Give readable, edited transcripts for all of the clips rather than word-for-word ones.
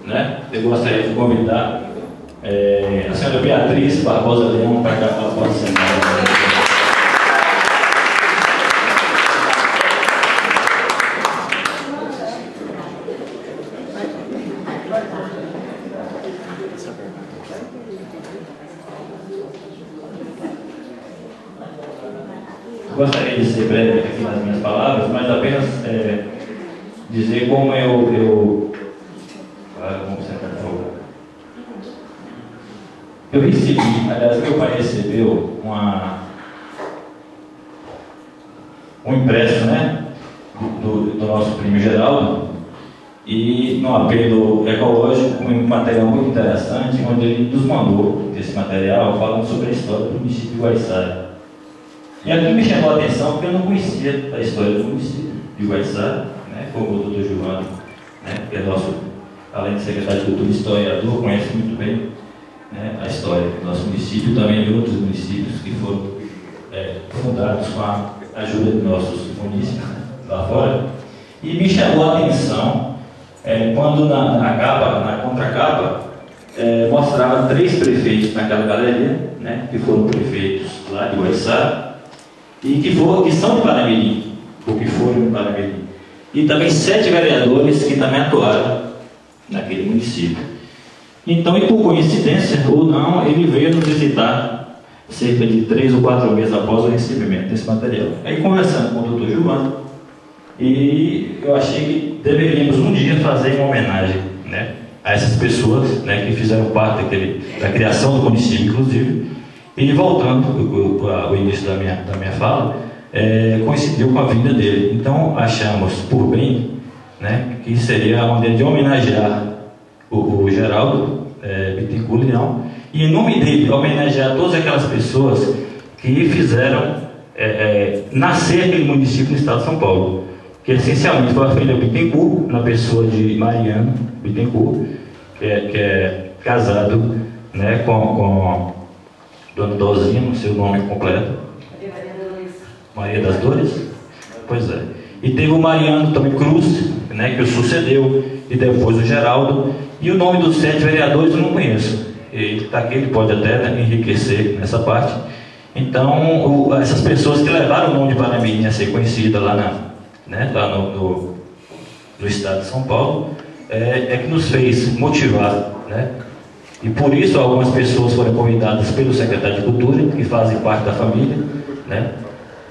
né? Eu gostaria de convidar a senhora Beatriz Barbosa Leão para cá, para a sentar. Gostaria de ser breve aqui nas minhas palavras, mas apenas dizer como eu recebi, aliás, meu pai recebeu um impresso, né, do nosso primo Geraldo, e no apelo ecológico, um material muito interessante, onde ele nos mandou esse material falando sobre a história do município de Guaiçara. E aqui me chamou a atenção porque eu não conhecia a história do município de Guaiçara, né, como o doutor Giovanni, né, que é nosso, além de secretário de Cultura e historiador, conhece muito bem, né, a história do nosso município e também de outros municípios que foram fundados com a ajuda de nossos municípios, né, lá fora. E me chamou a atenção quando na contracapa mostrava 3 prefeitos naquela galeria, né, que foram prefeitos lá de Guaiçara, e que são de Paramirim, ou que foram de Paramirim. E também 7 vereadores que também atuaram naquele município. Então, e por coincidência ou não, ele veio nos visitar cerca de 3 ou 4 meses após o recebimento desse material. Aí, conversando com o doutor Giovanni, e eu achei que deveríamos um dia fazer uma homenagem, né, a essas pessoas, né, que fizeram parte da criação do município, inclusive. E voltando ao início da minha fala, coincidiu com a vinda dele. Então achamos por bem, né, que seria a maneira de homenagear o Geraldo Bittencourt Leão, e em nome dele homenagear todas aquelas pessoas que fizeram nascer aquele município no estado de São Paulo. Que essencialmente foi a família Bittencourt, na pessoa de Mariano Bittencourt, que é casado, né, com Dona Dozinha, no seu nome completo. Maria das Dores? Pois é. E teve o Mariano também Cruz, né, que o sucedeu, e depois o Geraldo. E o nome dos 7 vereadores eu não conheço. Ele está aqui, ele pode até, né, enriquecer nessa parte. Então, essas pessoas que levaram o nome de Paramirim a ser conhecida lá, lá no estado de São Paulo, que nos fez motivar, né? E por isso algumas pessoas foram convidadas pelo secretário de Cultura, que fazem parte da família, né?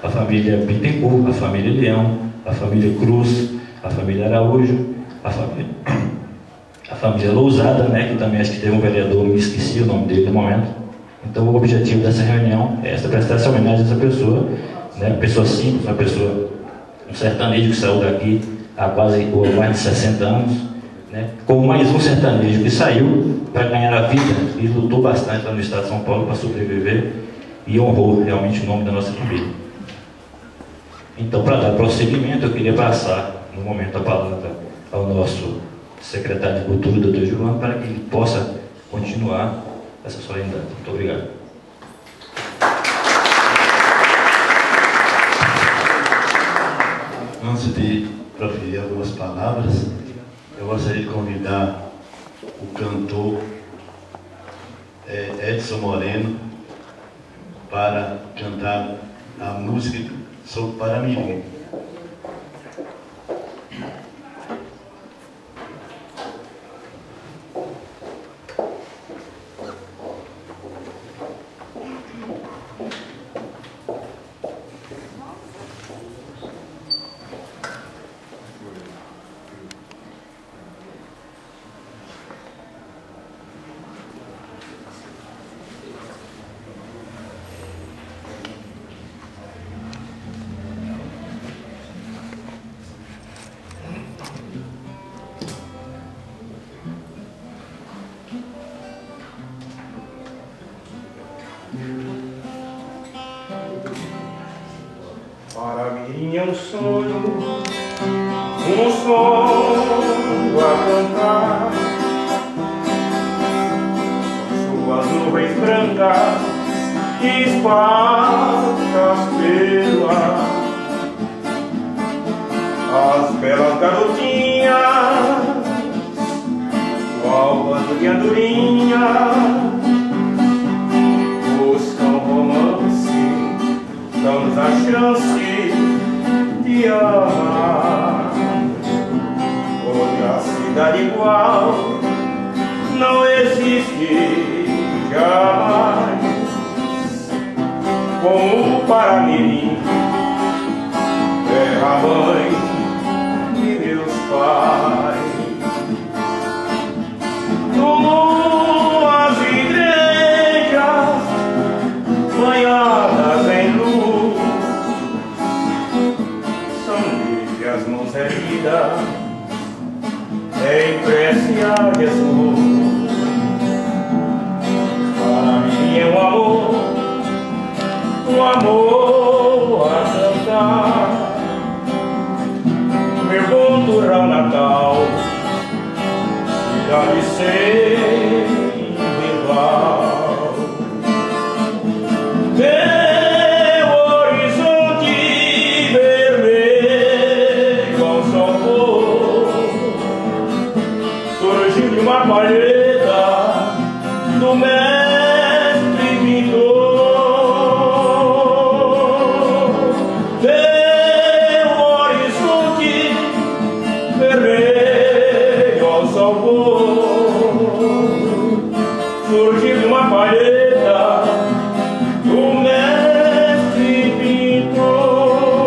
A família Bittencourt, a família Leão, a família Cruz, a família Araújo, a família Lousada, né? Que também acho que teve um vereador, me esqueci o nome dele no momento. Então o objetivo dessa reunião é prestar essa homenagem a essa pessoa, né? Uma pessoa simples, um sertanejo que saiu daqui há quase mais de 60 anos, né? Como mais um sertanejo que saiu para ganhar a vida e lutou bastante lá no estado de São Paulo para sobreviver e honrou realmente o nome da nossa família. Então, para dar prosseguimento, eu queria passar no momento a palavra ao nosso secretário de Cultura, doutor Giovanni, para que ele possa continuar essa solenidade. Muito obrigado. Antes de proferir algumas palavras, eu gostaria de convidar o cantor Edson Moreno para cantar a música sobre Paramirim. Paramirim é um sonho a cantar, suas nuvens brancas espartas pelo ar, as belas garotinhas, o cidade igual não existe jamais, como o Paramirim, terra-mãe de meus pais. Tuas igrejas banhadas em luz são livres as mãos erguidas em prece a Jesus. Para mim é um amor a cantar, meu bom Durão Natal, cidade sem rival. Teu horizonte vermelho ao sol pôr surgiu de uma palheta do mestre pintor. Teu horizonte vermelho ao sol pôr surgiu de uma palheta do mestre pintor.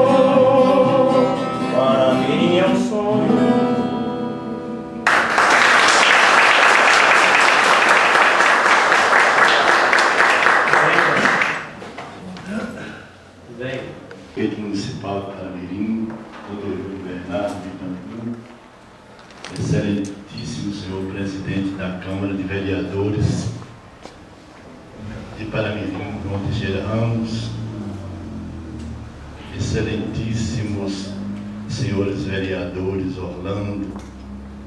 Para mim é um sonho. Prefeito Municipal de Paramirim, Dr. Bernardo Bittencourt, excelentíssimo senhor presidente da Câmara de Vereadores de Paramirim, João Teixeira Ramos, excelentíssimos senhores vereadores Orlando,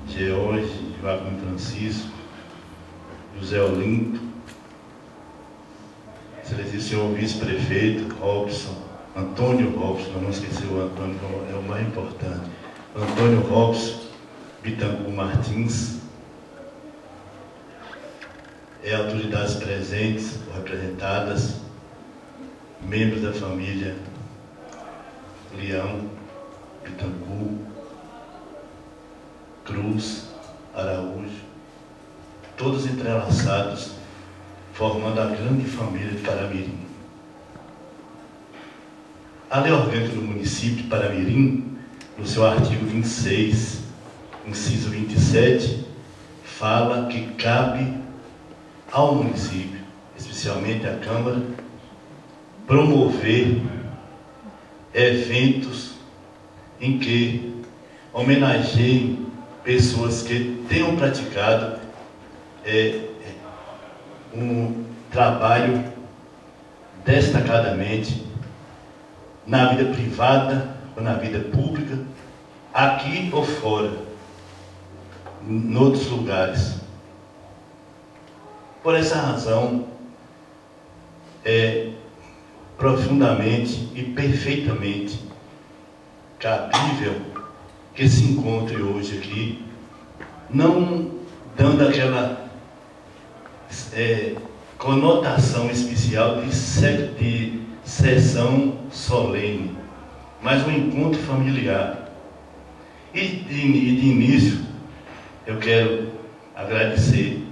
George, Joaquim Francisco, José Olinto, excelentíssimo senhor vice-prefeito Robson, Antônio Robson, não esqueci o Antônio, é o mais importante, Antônio Robson Bittencourt Martins, autoridades presentes ou representadas, membros da família Leão, Bittencourt, Cruz, Araújo, todos entrelaçados, formando a grande família de Paramirim. A lei orgânica do município de Paramirim, no seu artigo 26, inciso 27, fala que cabe ao município, especialmente à Câmara, promover eventos em que homenageiem pessoas que tenham praticado um trabalho destacadamente na vida privada ou na vida pública, aqui ou fora, em outros lugares. Por essa razão, é profundamente e perfeitamente cabível que se encontre hoje aqui, não dando aquela conotação especial de sessão solene, mas um encontro familiar. E de início, eu quero agradecer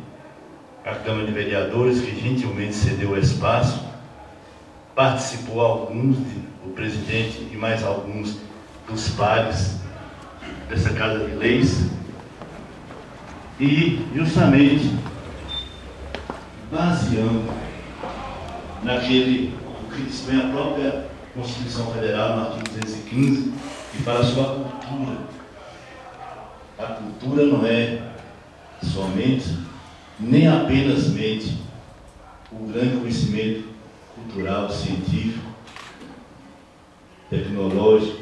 à Câmara de Vereadores, que gentilmente cedeu o espaço, participou alguns, o presidente e mais alguns dos pares dessa Casa de Leis, e justamente baseando naquele que dispõe a própria Constituição Federal, no artigo 215, que fala sobre a cultura. A cultura não é somente, nem apenas o grande conhecimento cultural, científico, tecnológico,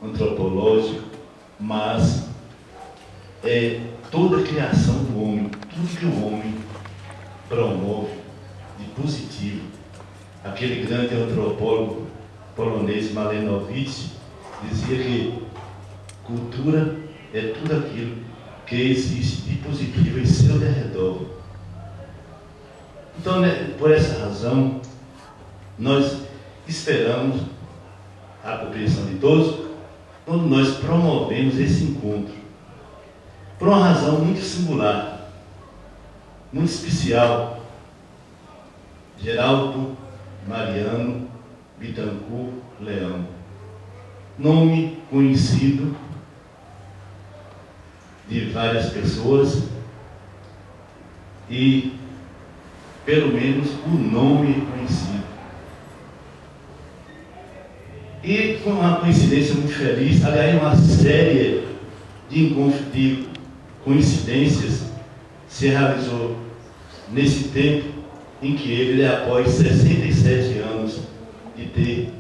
antropológico, mas é toda a criação do homem, tudo que o homem promove de positivo. Aquele grande antropólogo polonês Malenowicz dizia que cultura é tudo aquilo que existe de positivo em seu derredor. Então, por essa razão, nós esperamos a compreensão de todos quando nós promovemos esse encontro. por uma razão muito singular, muito especial. Geraldo Mariano Bittencourt Leão, nome conhecido de várias pessoas e pelo menos o nome conhecido. E com uma coincidência muito feliz, aliás, uma série de coincidências se realizou nesse tempo em que ele, após 67 anos de ter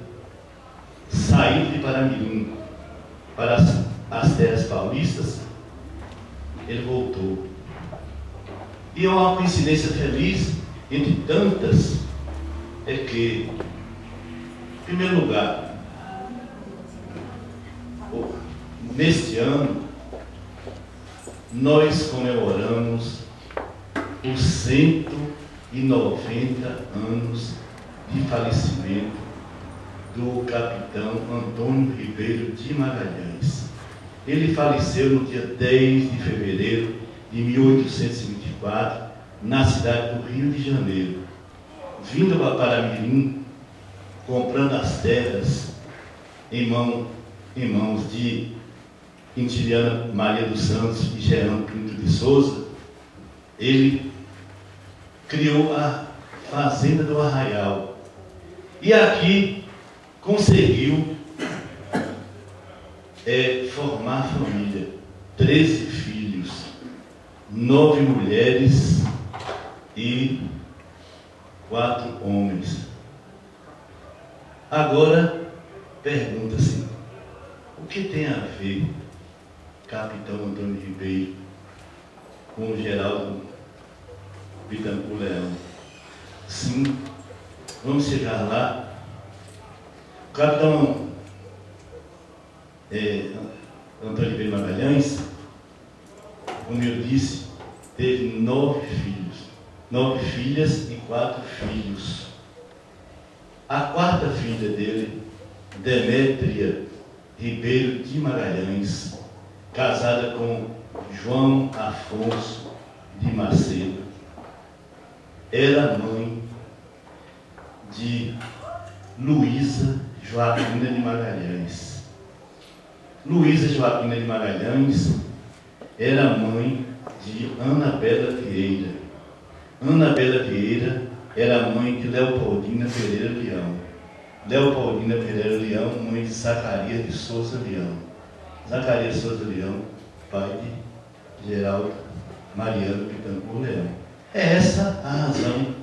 saído de Paramirim para as terras paulistas, ele voltou. E uma coincidência feliz, entre tantas, é que, em primeiro lugar, neste ano, nós comemoramos os 190 anos de falecimento do capitão Antônio Ribeiro de Magalhães. Ele faleceu no dia 10 de fevereiro de 1824, na cidade do Rio de Janeiro, vindo para Paramirim, comprando as terras em mãos de Quintiliana Maria dos Santos e Gerando Pinto de Souza. Ele criou a Fazenda do Arraial e aqui conseguiu formar família, 13 filhos, 9 mulheres e 4 homens. Agora pergunta-se, o que tem a ver capitão Antônio Ribeiro com o Geraldo Bittencourt Leão? Sim, vamos chegar lá. O capitão Antônio Ribeiro Magalhães, como eu disse, teve 9 filhos, 9 filhas e 4 filhos. A quarta filha dele, Demétria Ribeiro de Magalhães, casada com João Afonso de Macedo, era mãe de Luísa Joaquina de Magalhães. Luísa Joaquina de Magalhães era mãe de Ana Bela Vieira. Ana Bela Vieira era mãe de Leopoldina Pereira Leão. Leopoldina Pereira Leão, mãe de Zacarias de Souza Leão. Zacarias de Souza Leão, pai de Geraldo Mariano Bittencourt Leão. É essa a razão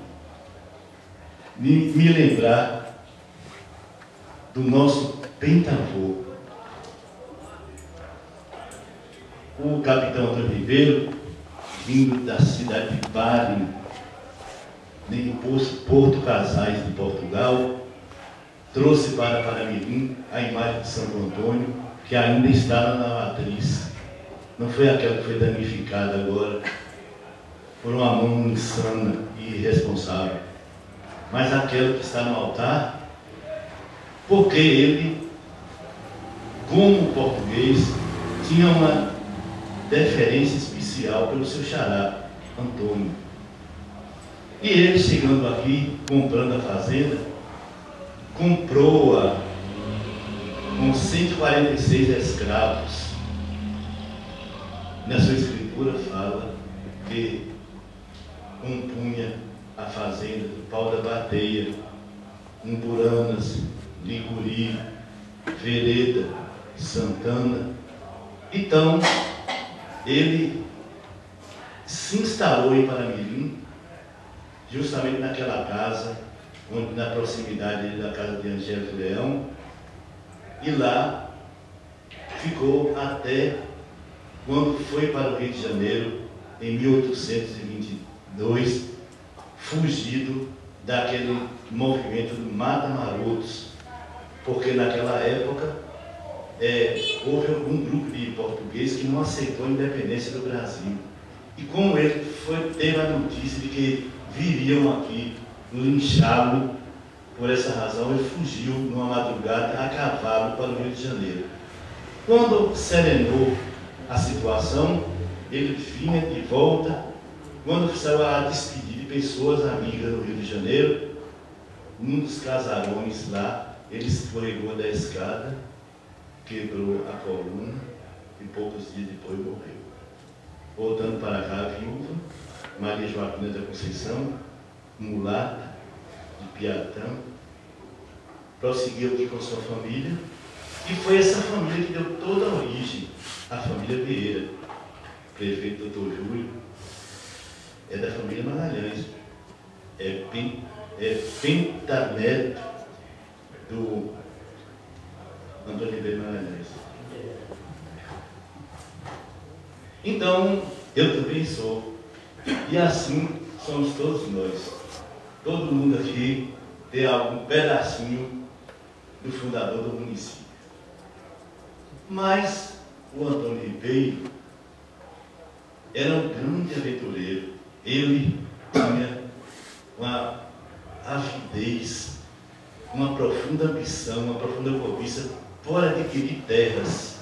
de me lembrar do nosso pentavô. O capitão Antônio Ribeiro, vindo da cidade de Bari, em Porto Casais de Portugal, trouxe para Paramirim a imagem de Santo Antônio, que ainda estava na matriz. Não foi aquela que foi danificada agora por uma mão insana e irresponsável, mas aquela que está no altar, porque ele, como português, tinha uma deferência especial pelo seu xará, Antônio. E ele, chegando aqui, comprando a fazenda, comprou-a com 146 escravos. Na sua escritura fala que compunha a fazenda do Pau da Bateia, Umburanas, Licuri, Vereda, Santana. Então, ele se instalou em Paramirim, justamente naquela casa, onde, na proximidade da casa de Angélico Leão, e lá ficou até quando foi para o Rio de Janeiro, em 1822, fugido daquele movimento do Mata-Marotos, porque naquela época houve um grupo de portugueses que não aceitou a independência do Brasil. E como ele teve a notícia de que viriam aqui linchá-lo por essa razão, ele fugiu numa madrugada a cavalo para o Rio de Janeiro. Quando serenou a situação, ele vinha de volta, quando estava a despedir de pessoas amigas no Rio de Janeiro, num dos casarões lá, ele escorregou da escada, quebrou a coluna e poucos dias depois morreu. Voltando para cá, a viúva, Maria Joaquina da Conceição, mulata, de Piatã, prosseguiu aqui com sua família, e foi essa família que deu toda a origem à família Vieira. O prefeito Dr. Júlio é da família Magalhães, é pentaneto do Antônio Ribeiro Magalhães. Então, eu também sou, e assim somos todos nós. Todo mundo aqui tem algum pedacinho do fundador do município. Mas o Antônio Ribeiro era um grande aventureiro. Ele tinha uma avidez, uma profunda ambição, uma profunda cobiça por adquirir terras.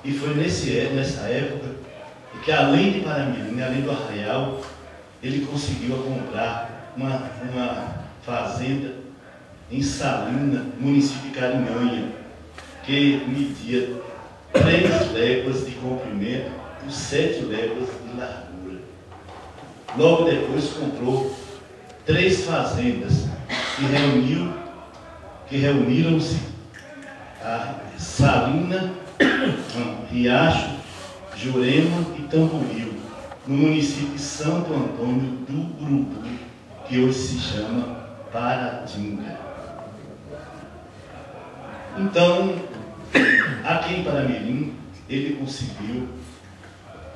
E foi nessa época que, além de Paramirim, além do Arraial, ele conseguiu comprar uma fazenda em Salina, município de Carinhanha, que media 3 léguas de comprimento por 7 léguas de largura. Logo depois comprou 3 fazendas que reuniram-se a Salina, Riacho, Jurema e Tamboril, no município de Santo Antônio do Urubu, que hoje se chama Paratinga. Então, aqui em Paramirim, ele conseguiu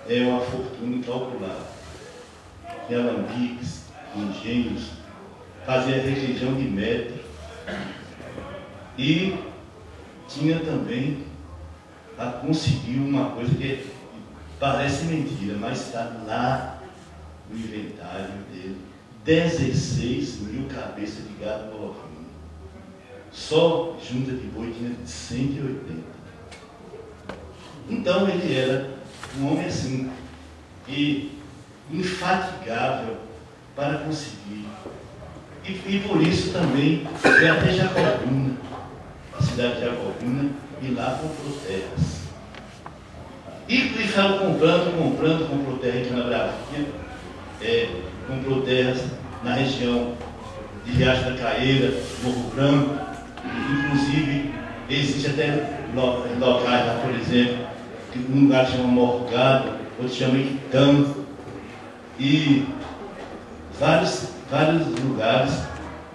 uma fortuna incalculável. Em alambiques, engenhos, fazia requeijão de metro e tinha também conseguiu uma coisa que parece mentira, mas está lá no inventário dele: 16 mil cabeças de gado bovino. Só junta de boi tinha 180. Então ele era um homem assim, e infatigável para conseguir. E por isso também foi até Jacobina, a cidade de Jacobina, e lá comprou terras. E ficava comprou terra aqui na Bravinha, comprou terras na região de Riacho da Caeira, Morro Branco. Inclusive, existe até locais lá, por exemplo, que um lugar chama Morgado, outro chama Itã, e vários lugares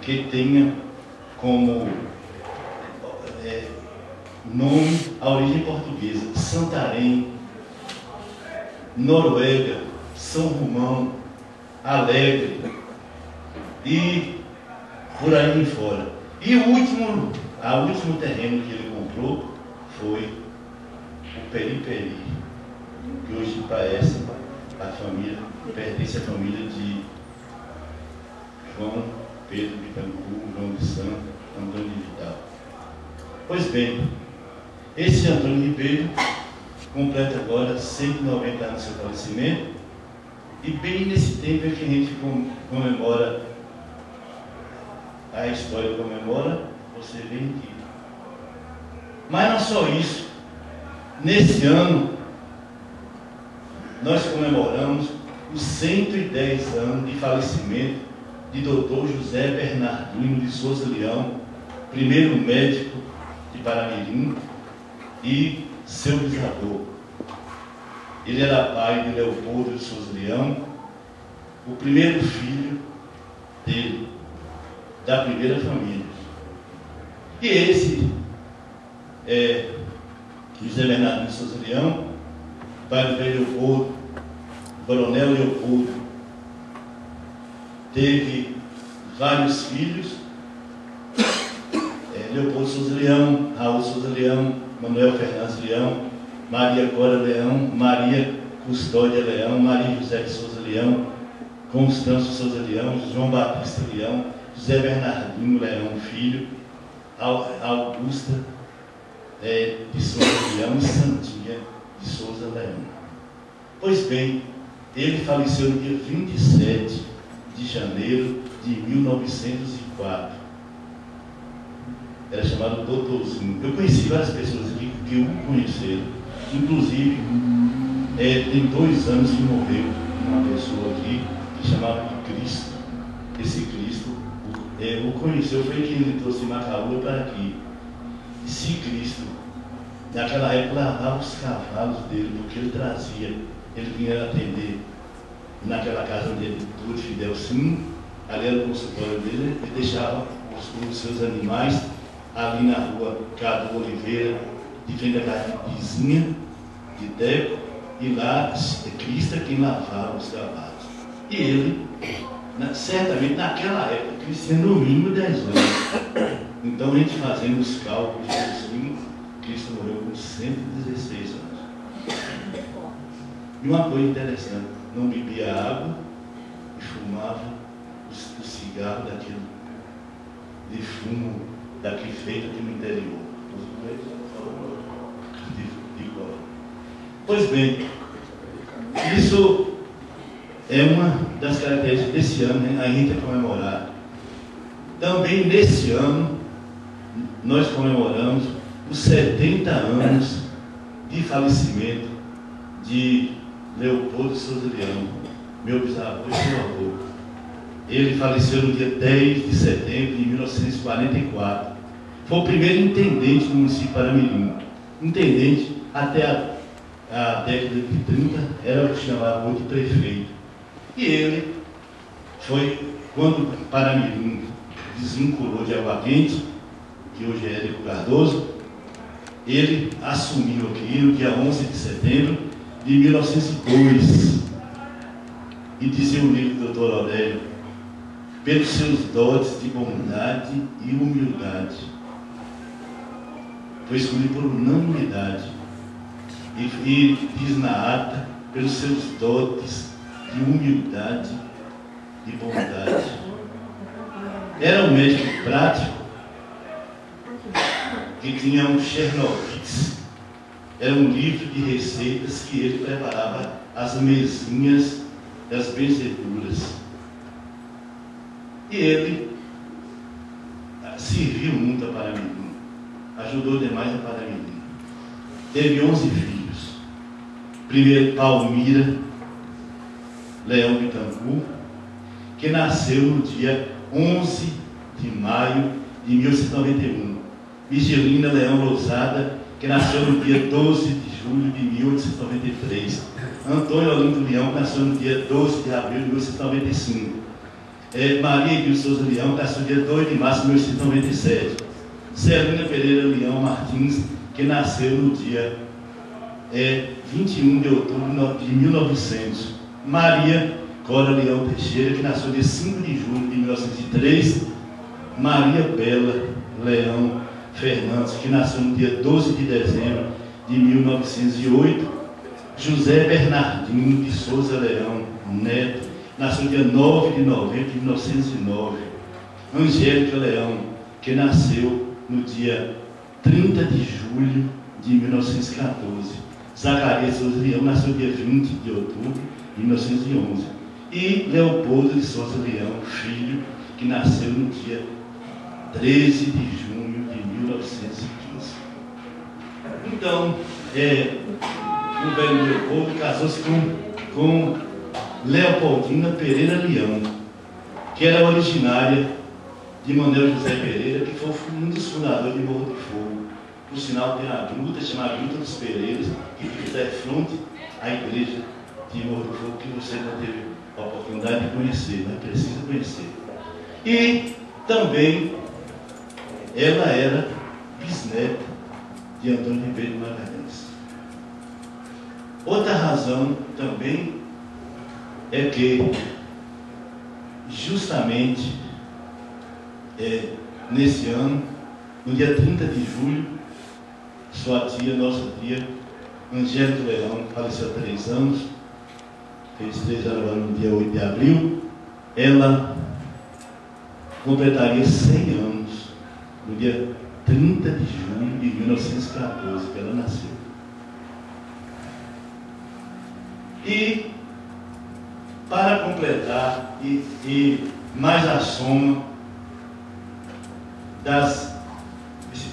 que tenha como nome a origem portuguesa: Santarém, Noruega, São Romão, Alegre e por aí em fora. E o último terreno que ele comprou foi o Periperi, que hoje parece pertence à família de João Pedro Bittencourt, João de Santos, Antônio de Vital. Pois bem, esse Antônio Ribeiro completa agora 190 anos do seu falecimento, e bem nesse tempo é que a gente comemora, a história comemora, você vem aqui. Mas não só isso, nesse ano nós comemoramos os 110 anos de falecimento de Dr. José Bernardino de Souza Leão, primeiro médico de Paramirim e seu bisavô. Ele era pai de Leopoldo de Souza Leão, o primeiro filho dele, da primeira família. E esse José Bernardino de Souza Leão, pai do velho Leopoldo, Coronel Leopoldo, teve vários filhos: Leopoldo Souza Leão, Raul Souza Leão, Manuel Fernandes Leão, Maria Cora Leão, Maria Custódia Leão, Maria José de Souza Leão, Constâncio Souza Leão, João Batista Leão, José Bernardino Leão Filho, Augusta de Souza Leão e Santinha de Souza Leão. Pois bem, ele faleceu no dia 27 de janeiro de 1904. Era chamado Doutorzinho. Eu conheci várias pessoas aqui que o conheceram. Inclusive, tem 2 anos que morreu uma pessoa aqui que chamava de Cristo. Esse Cristo, o conheceu, foi quem ele trouxe Macaúba para aqui. Esse Cristo, naquela época, lavava os cavalos dele, porque ele trazia. Ele vinha atender naquela casa onde ele tudo Fidel Sim, ali era o consultório dele, ele deixava os seus animais ali na rua Cadu Oliveira, de frente à casa de vizinha, de Teco, e lá Cristo é quem lavava os cavalos. E ele, certamente naquela época, Cristo tinha no mínimo 10 anos. Então a gente fazendo os cálculos assim, Cristo morreu com 116 anos. E uma coisa interessante, não bebia água e fumava o cigarro daquele de fumo daqui feito aqui no interior. Pois bem, isso é uma das características desse ano, né? A gente é comemorado. Também nesse ano nós comemoramos os 70 anos de falecimento de Leopoldo de Souza Leão, meu bisavô e meu avô. Ele faleceu no dia 10 de setembro de 1944. Foi o primeiro intendente do município de Paramirim. Intendente até a década de 30 era o que chamava de prefeito. E ele foi, quando Paramirim desvinculou de Água Quente, que hoje é Érico Cardoso, ele assumiu aqui no dia 11 de setembro de 1902. E dizia o livro do Dr. Aurélio: pelos seus dotes de bondade e humildade, foi escolhido por unanimidade. E diz na ata, pelos seus dotes de humildade e bondade. Era um médico prático que tinha um Chernobyl. Era um livro de receitas que ele preparava as mesinhas das benzeduras. E ele serviu muito a Paramirim, ajudou demais a Paramirim. Teve 11 filhos. Primeiro, Palmira Leão Bittencourt, que nasceu no dia 11 de maio de 1891. Vigilina Leão Lousada, que nasceu no dia 12 de julho de 1893. Antônio Olinto Leão, que nasceu no dia 12 de abril de 1895. Maria Edil Souza Leão, que nasceu no dia 2 de março de 1897. Celina Pereira Leão Martins, que nasceu no dia 21 de outubro de 1900. Maria Cora Leão Teixeira, que nasceu no dia 5 de julho de 1903. Maria Bela Leão Fernandes, que nasceu no dia 12 de dezembro de 1908. José Bernardino de Souza Leão Neto, nasceu no dia 9 de novembro de 1909. Angélica Leão, que nasceu no dia 30 de julho de 1914. Zacarias Souza Leão nasceu no dia 20 de outubro de 1911. E Leopoldo de Souza Leão, filho, que nasceu no dia 13 de junho de 1915. Então, o velho Leopoldo casou-se com Leopoldina Pereira Leão, que era originária de Manuel José Pereira, que foi um dos fundadores de Morro de Fogo. Por sinal, tem a gruta chamada Gruta dos Pereiras, que fica de frente à igreja de Morro de Fogo, que você não teve a oportunidade de conhecer, mas precisa conhecer. E também ela era bisneta de Antônio Ribeiro de Magalhães. Outra razão também é que, justamente nesse ano, no dia 30 de julho, sua tia, nossa tia, Angélica Leão, faleceu há 3 anos, fez 3 anos agora no dia 8 de abril, ela completaria 100 anos, no dia 30 de julho de 1914, que ela nasceu. E, para completar, e mais a soma das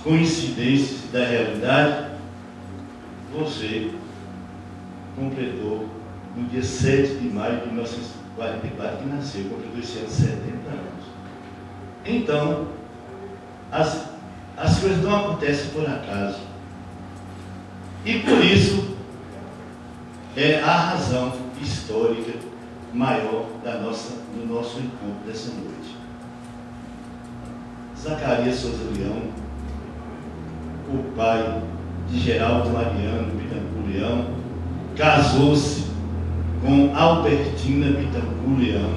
coincidências da realidade, você completou no dia 7 de maio de 1944, que nasceu, completou esse ano 70 anos. Então, as coisas não acontecem por acaso. E por isso é a razão histórica maior do nosso encontro dessa noite. Zacarias Souza Leão, o pai de Geraldo Mariano Bittencourt Leão, casou-se com Albertina Bittencourt Leão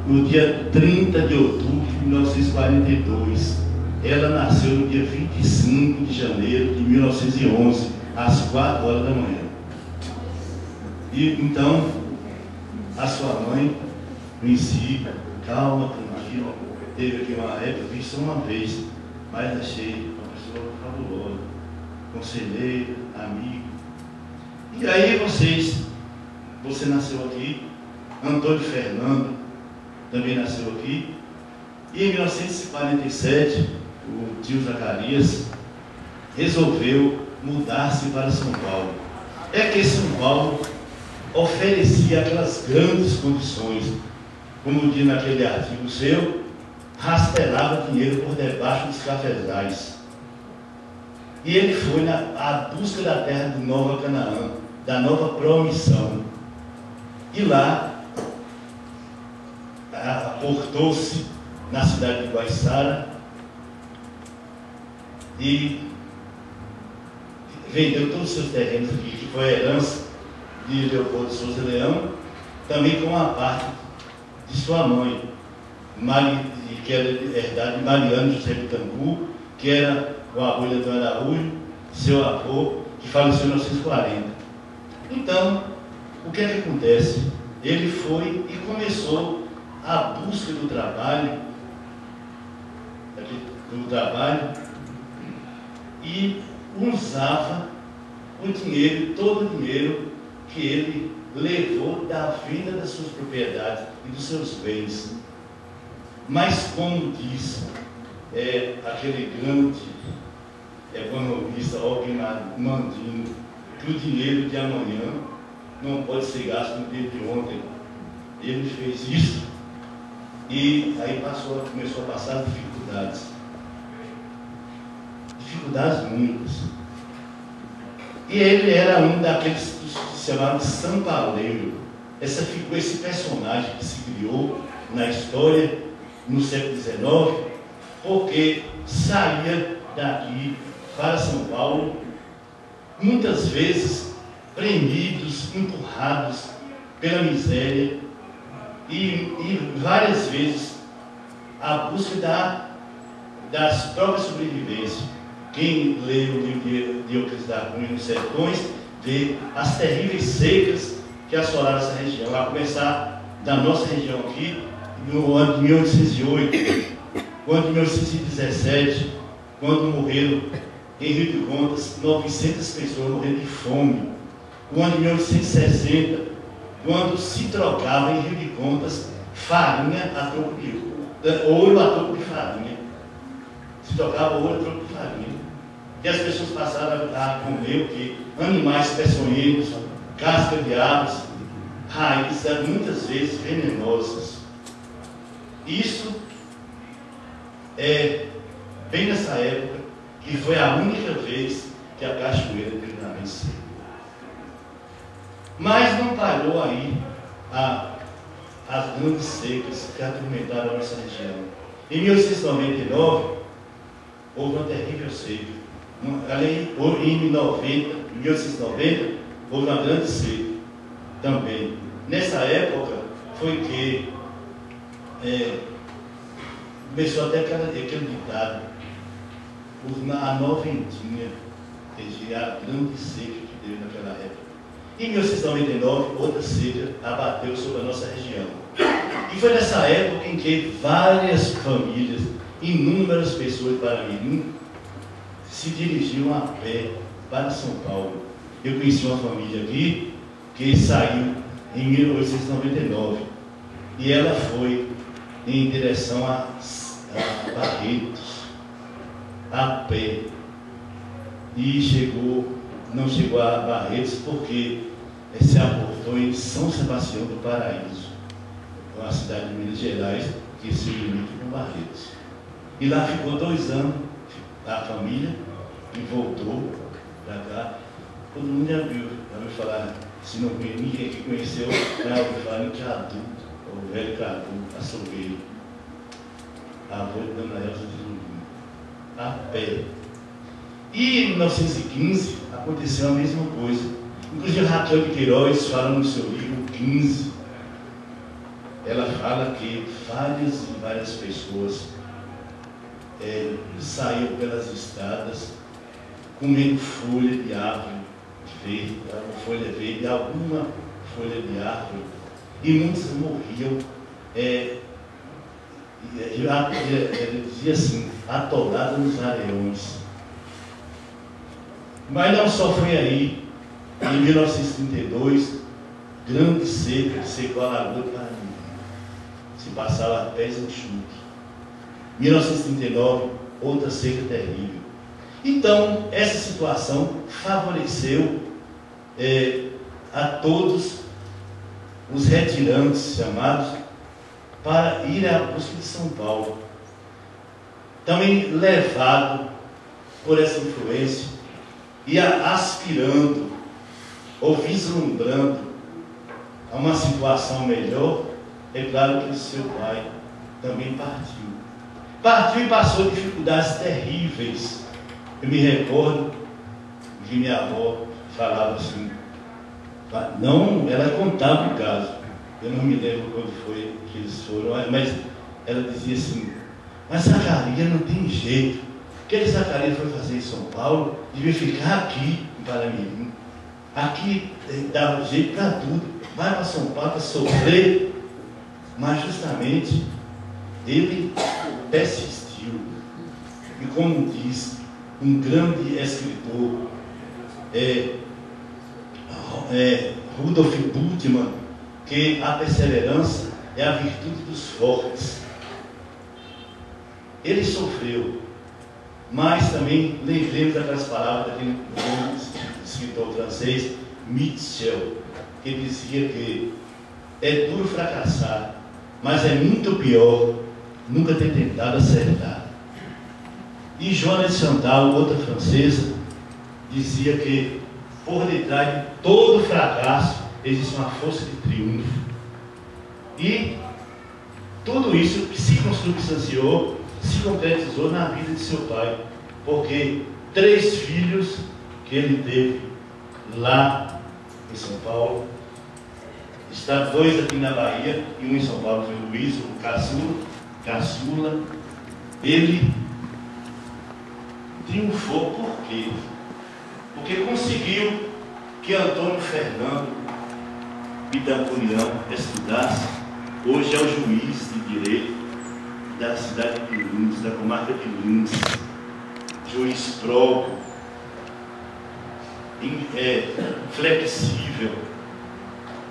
no dia 30 de outubro de 1942. Ela nasceu no dia 25 de janeiro de 1911, às 4 horas da manhã. E então, a sua mãe, em si, calma, tranquila, teve aqui uma época, vi só uma vez, mas achei uma pessoa fabulosa, conselheira, amiga. E aí você nasceu aqui, Antônio Fernando também nasceu aqui, e em 1947, o tio Zacarias resolveu mudar-se para São Paulo. É que São Paulo oferecia aquelas grandes condições, como diz naquele artigo seu, raspelava dinheiro por debaixo dos cafezais. E ele foi à busca da terra de Nova Canaã, da nova promissão. E lá aportou-se na cidade de Guaiçara e vendeu todos os seus terrenos aqui, que foi a herança de Leopoldo de Souza Leão, também com uma parte de sua mãe, que era herdada de Mariano José Bittencourt, que era o avô do Araújo, seu avô, que faleceu em 1940. Então, o que é que acontece? Ele foi e começou a busca do trabalho, e usava o dinheiro, todo o dinheiro que ele levou da venda das suas propriedades e dos seus bens. Mas, como diz aquele grande economista Alckmin Mandino, que o dinheiro de amanhã não pode ser gasto no dia de ontem. Ele fez isso e aí começou a passar dificuldades. Dificuldades muitas. E ele era um daqueles que se chamavam de São Pauleiro. Esse personagem que se criou na história no século XIX, porque saía daqui para São Paulo, muitas vezes premidos, empurrados pela miséria, e várias vezes a busca das próprias sobrevivências. Quem lê o livro de Euclides da Cunha nos Sertões vê as terríveis secas que assolaram essa região, a começar da nossa região aqui, no ano de 1808, quando em 1817, quando morreram em Rio de Contas 900 pessoas morreram de fome. O ano de 1860, quando se trocava em Rio de Contas farinha a troco de ouro a troco de farinha. Se trocava ouro a troco de farinha. E as pessoas passaram a comer o quê? Animais peçonhentos, casca de árvores, raízes muitas vezes venenosas. Isso é bem nessa época que foi a única vez que a cachoeira teve na mente seca. Mas não parou aí as grandes secas que atormentaram a nossa região. Em 1899, houve uma terrível seca. Em 1890, houve uma grande seca também. Nessa época, foi que começou até aquele ditado, a noventinha, a grande seca que teve naquela época. Em 1899, outra seca abateu sobre a nossa região. E foi nessa época em que várias famílias, inúmeras pessoas de Paramirim, se dirigiam a pé para São Paulo. Eu conheci uma família aqui que saiu em 1899, e ela foi em direção a Barretos, a pé, e não chegou a Barretos porque se aportou em São Sebastião do Paraíso, uma cidade de Minas Gerais que se limita com Barretos. E lá ficou 2 anos, a família, e voltou para cá. Todo mundo já viu falar, se não ninguém que conheceu, já ouviu falar em Cradu, o velho Cradu, açougueiro, avô de Dona Elza de Lubim, a pé. E em 1915 aconteceu a mesma coisa. Inclusive Raquel de Queiroz fala no seu livro 15, ela fala que várias pessoas saíam pelas estradas comendo folha de árvore verde, folha verde, alguma folha de árvore, e muitos morriam, ele dizia assim, atolado nos areiões. Mas não só foi aí. Em 1932, grande seca, secou a Lagoa do Paraná, se passava a pés enxutos. 1939, outra seca terrível. Então, essa situação favoreceu a todos os retirantes chamados para ir à busca de São Paulo. Também levado por essa influência, ia aspirando ou vislumbrando a uma situação melhor. É claro que o seu pai também partiu e passou dificuldades terríveis. Eu me recordo que minha avó falava assim, não, ela contava o caso, eu não me lembro quando foi que eles foram, mas ela dizia assim, mas Zacarias não tem jeito, o que Zacarias foi fazer em São Paulo, devia ficar aqui em Paramirim, aqui dava jeito para tudo, vai para São Paulo para sofrer. Mas justamente ele persistiu, e como diz um grande escritor, Rudolf Bultmann, que a perseverança é a virtude dos fortes. Ele sofreu, mas também lembremos daquelas palavras daquele escritor francês, Mitchell, que dizia que é duro fracassar, mas é muito pior nunca ter tentado acertar. E Joana de Chantal, outra francesa, dizia que por detrás de todo fracasso existe uma força de triunfo. E tudo isso que se consubstanciou, se concretizou na vida de seu pai, porque 3 filhos que ele teve lá em São Paulo, está 2 aqui na Bahia e 1 em São Paulo, foi o Luiz, o caçula. Ele triunfou por quê? Porque conseguiu que Antônio Fernando Pitangurião estudasse. Hoje é o juiz de direito da cidade de Lindes, da comarca de Lindes, juiz próprio, flexível,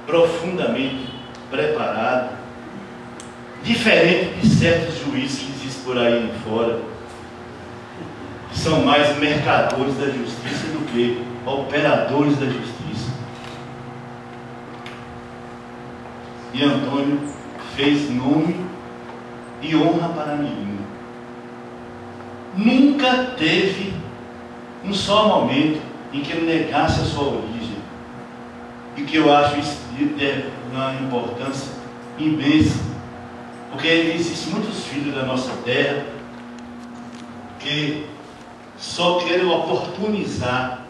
profundamente preparado, diferente de certos juízes que existem por aí fora, que são mais mercadores da justiça do que operadores da justiça. E Antônio fez nome e honra para Mirim. Nunca teve um só momento em que ele negasse a sua origem, e que eu acho isso de uma importância imensa, porque existem muitos filhos da nossa terra que só querem oportunizar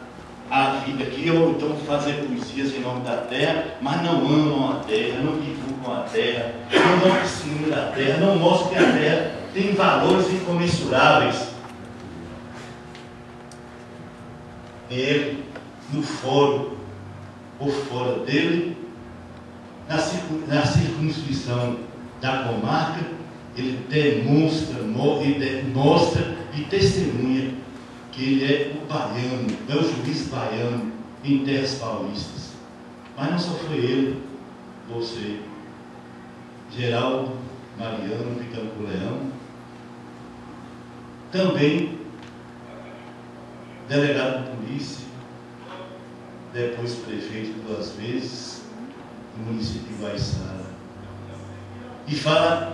a vida aqui, ou então fazer poesias em nome da terra, mas não amam a terra, não divulgam a terra, não dão testemunho da terra, não mostram que a terra tem valores incomensuráveis. Ele, no fórum, por fora dele, na circunscrição da comarca, ele demonstra, mostra e testemunha que ele é o baiano, é o juiz baiano em terras paulistas. Mas não só foi ele, você, Geraldo Mariano de Campo Leão, também delegado de polícia, depois prefeito 2 vezes no município de Guaiçara.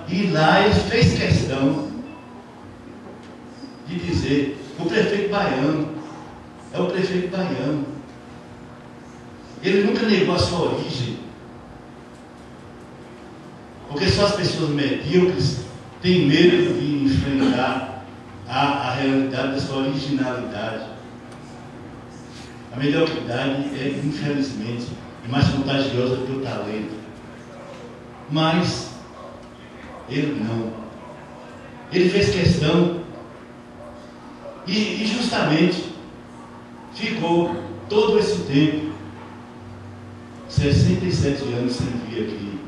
E lá ele fez questão de dizer: o prefeito baiano é o prefeito baiano. Ele nunca negou a sua origem, porque só as pessoas medíocres têm medo de enfrentar a realidade da sua originalidade. A mediocridade é, infelizmente, mais contagiosa do que o talento. Mas ele não. Ele fez questão e justamente ficou todo esse tempo, 67 anos sem vir aqui.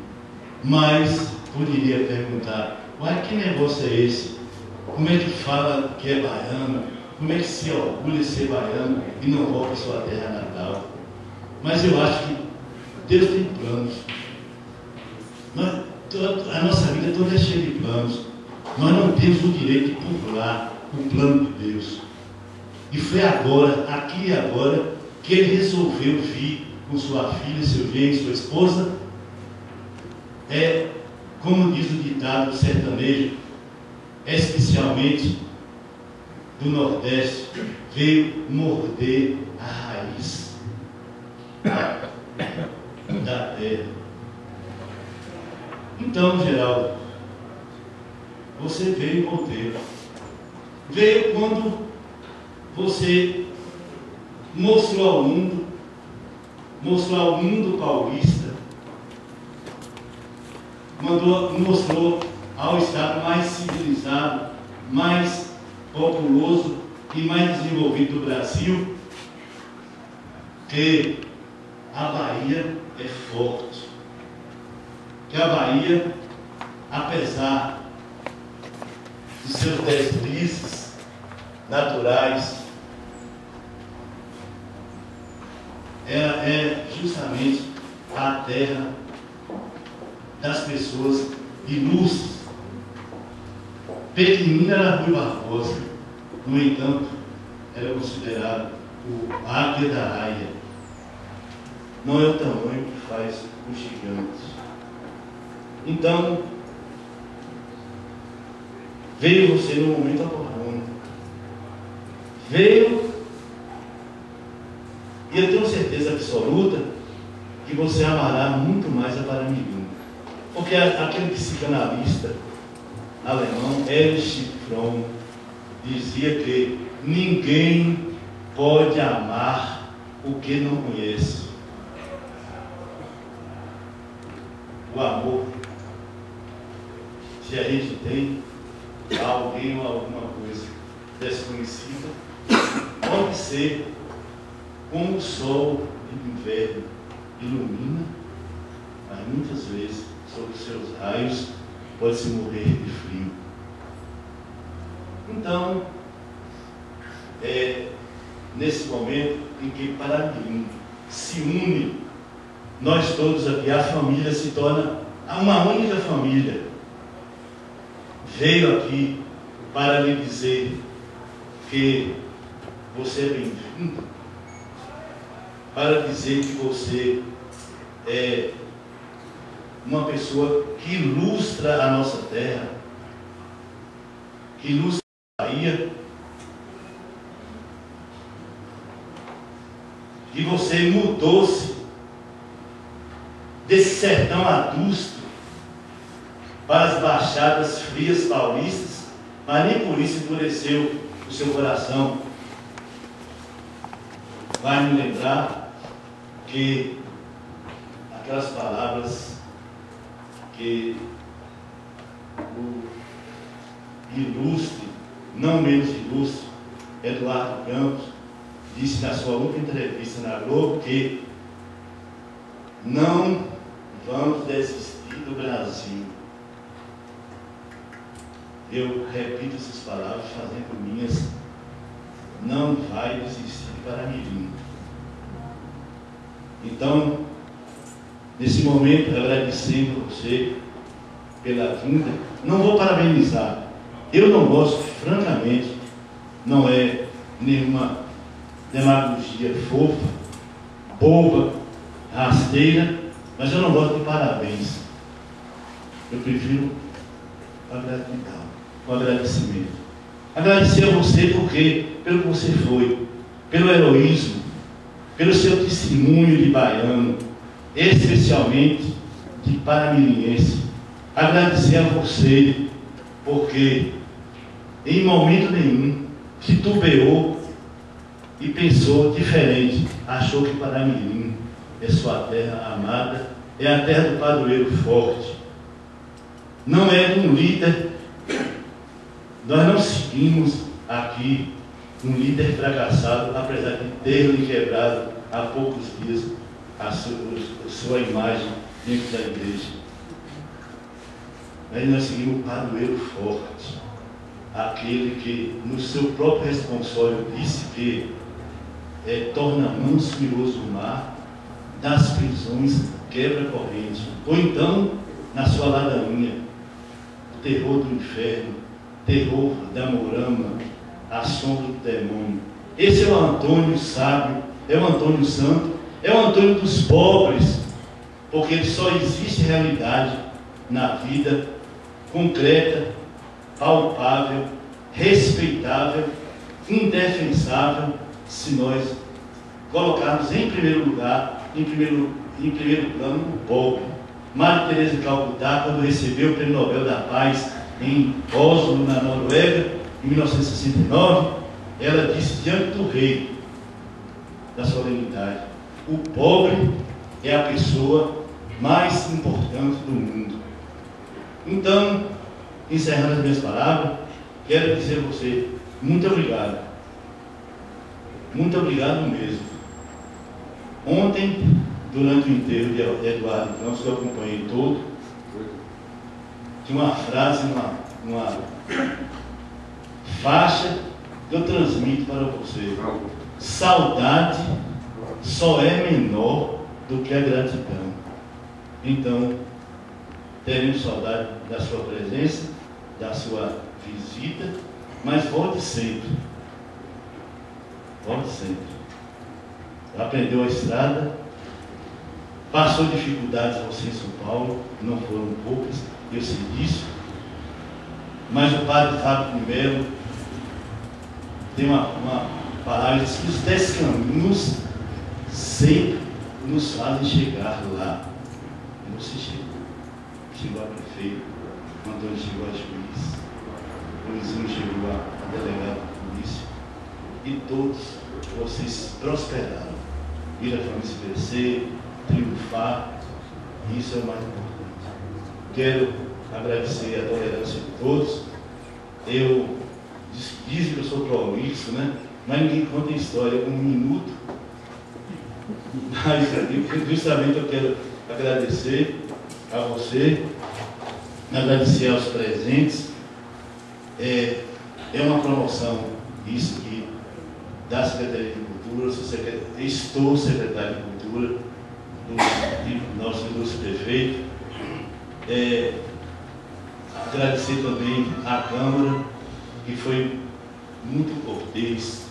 Mas poderia perguntar: uai, que negócio é esse? Como é que fala que é baiano? Como é que se orgulha de ser baiano e não volta à sua terra natal? Mas eu acho que Deus tem planos. A nossa vida toda é cheia de planos. Nós não temos o direito de pular o plano de Deus. E foi agora, aqui e agora, que ele resolveu vir com sua filha, seu genro, sua esposa. Como diz o ditado sertanejo, especialmente do Nordeste, veio morder a raiz da terra. Então, Geraldo, você veio Monteiro. Veio quando você mostrou ao mundo paulista, mostrou ao estado mais civilizado, mais populoso e mais desenvolvido do Brasil, que a Bahia é forte, que a Bahia, apesar de seus deslizes naturais, é justamente a terra das pessoas ilustres. Pequenina era Rui Barbosa, no entanto, era considerado o águia da raia. Não é o tamanho que faz os gigantes. Então, veio você no momento oportuno. Veio, e eu tenho certeza absoluta que você amará muito mais a Paramirim. Porque aquele psicanalista alemão, Erich Fromm, dizia que ninguém pode amar o que não conhece. O amor, se a gente tem alguém ou alguma coisa desconhecida, pode ser como o sol do inverno ilumina, mas muitas vezes sob os seus raios pode-se morrer de frio. Então, nesse momento em que Paramirim se une, nós todos aqui, a família se torna uma única família. Veio aqui para lhe dizer que você é bem-vindo, para dizer que você é uma pessoa que ilustra a nossa terra, que ilustra a Bahia, que você mudou-se desse sertão adusto para as baixadas frias paulistas, mas nem por isso endureceu o seu coração. Vai me lembrar que aquelas palavras que o ilustre, não menos ilustre, Eduardo Campos, disse na sua última entrevista na Globo, que não vamos desistir do Brasil. Eu repito essas palavras fazendo minhas: não vai desistir de Paramirim. Então, nesse momento, agradecendo a você pela vinda. Não vou parabenizar. Eu não gosto, francamente, não é nenhuma demagogia fofa, boba, rasteira, mas eu não gosto de parabéns. Eu prefiro o agradecimento. Agradecer a você porque, pelo que você foi, pelo heroísmo, pelo seu testemunho de baiano, especialmente de paramiliense. Agradecer a você porque em momento nenhum titubeou e pensou diferente. Achou que Paramirim é sua terra amada, é a terra do padroeiro forte. Não é de um líder. Nós não seguimos aqui um líder fracassado, apesar de ter-lhe quebrado há poucos dias a sua imagem dentro da igreja. Mas nós seguimos o padroeiro forte, aquele que no seu próprio responsório disse que torna manso e oso o mar, das prisões quebra a corrente, ou então na sua ladainha, o terror do inferno, terror da morama, a sombra do demônio. Esse é o Antônio sábio, é o Antônio santo, é o Antônio dos pobres, porque só existe realidade na vida concreta, palpável, respeitável, indefensável, se nós colocarmos em primeiro lugar, em primeiro plano, o pobre. Maria Teresa de Calcutá, quando recebeu o Prêmio Nobel da Paz em Oslo, na Noruega, em 1969, ela disse diante do rei da solenidade: o pobre é a pessoa mais importante do mundo. Então, encerrando as minhas palavras, quero dizer a você muito obrigado. Muito obrigado mesmo. Ontem, durante o enterro de Eduardo Campos, que eu acompanhei todo, tinha uma frase, uma faixa que eu transmito para você: saudade só é menor do que a gratidão. Então, teremos saudade da sua presença, da sua visita, mas volte sempre. Volte sempre. Aprendeu a estrada, passou dificuldades você em São Paulo, não foram poucas, eu sei disso, mas o padre Fábio de Melo tem uma palavra que os 10 caminhos sempre nos fazem chegar lá. E você chegou a prefeito, o Antônio chegou a juiz, o Luizinho chegou a delegado de polícia, e todos vocês prosperaram, viram a família se crescer, triunfar. Isso é o mais importante. Quero agradecer a tolerância de todos. Eu dizem que eu sou prolixo, né? Mas ninguém conta a história com um minuto. Mas justamente eu quero agradecer a você, agradecer aos presentes. É uma promoção isso aqui da Secretaria de Cultura. Estou secretário de Cultura do nosso ilustre prefeito. Agradecer também à Câmara, que foi muito cortês,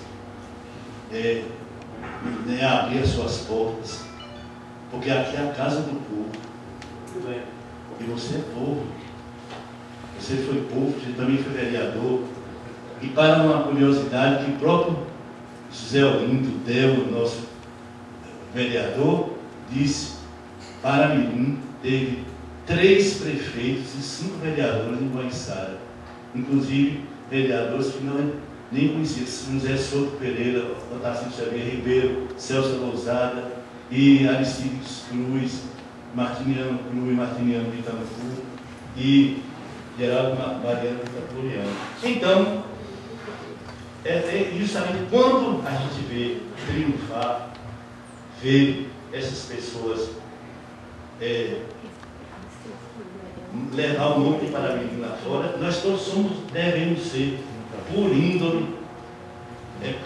abrir as suas portas, porque aqui é a casa do povo. E você é povo. Você foi povo, você também foi vereador. E para uma curiosidade, que o próprio José Olinto Del, nosso vereador, disse: Paramirim teve 3 prefeitos e 5 vereadores em Guaiçara, inclusive vereadores que nem conheciam: José Souto Pereira, Otacílio Xavier Ribeiro, Celso Lousada e Aristides Cruz, Martiniano Cruz, Martiniano de Itampu e Geraldo Mariano de Itapuriano. Então, justamente quando a gente vê triunfar, vê essas pessoas levar o nome de Paramirim lá fora, nós todos devemos ser, por índole,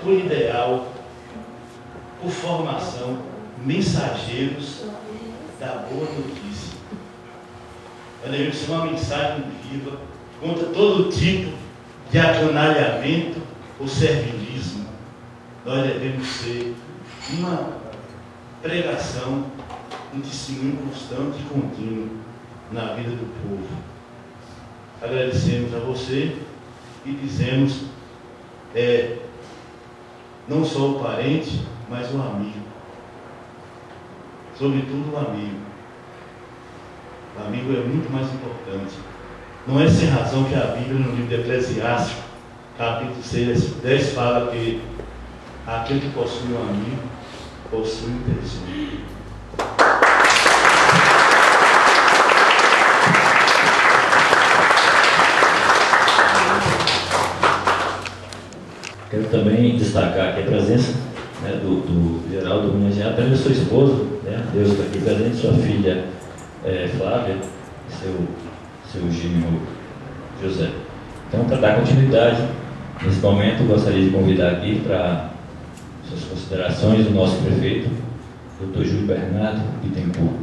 por ideal, por formação, mensageiros da boa notícia. Ela deve ser uma mensagem viva contra todo tipo de acanalhamento ou servilismo. Nós devemos ser uma pregação, um testemunho constante e contínuo na vida do povo. Agradecemos a você e dizemos, não só o parente, mas o amigo. Sobretudo o amigo. O amigo é muito mais importante. Não é sem razão que a Bíblia, no livro de Eclesiastes, capítulo 10, fala que aquele que possui um amigo, possui um tesouro. Quero também destacar aqui a presença, né, do Geraldo Munhaziá, também sua esposa, né, Deus está aqui presente, sua filha Flávia, seu genro José. Então, para dar continuidade, nesse momento, gostaria de convidar aqui para suas considerações o nosso prefeito, Dr. Júlio Bernardo Bittencourt.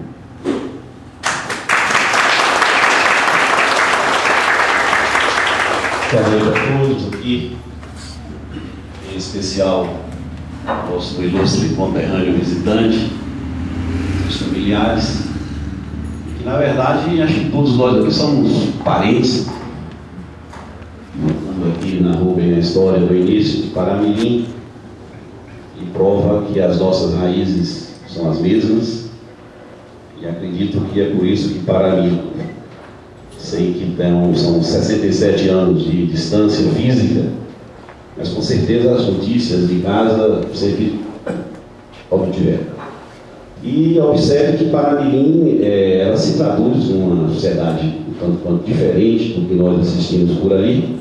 Boa noite a todos aqui, em especial nosso ilustre conterrâneo visitante, os familiares, que na verdade acho que todos nós aqui somos parentes. Voltando aqui narrou bem a história do início de Paramirim e prova que as nossas raízes são as mesmas, e acredito que é por isso que Paramirim, sei que são 67 anos de distância física, mas com certeza as notícias de casa sempre obtiveram. E observe que Paramirim, ela se traduz numa sociedade um tanto quanto diferente do que nós assistimos por ali.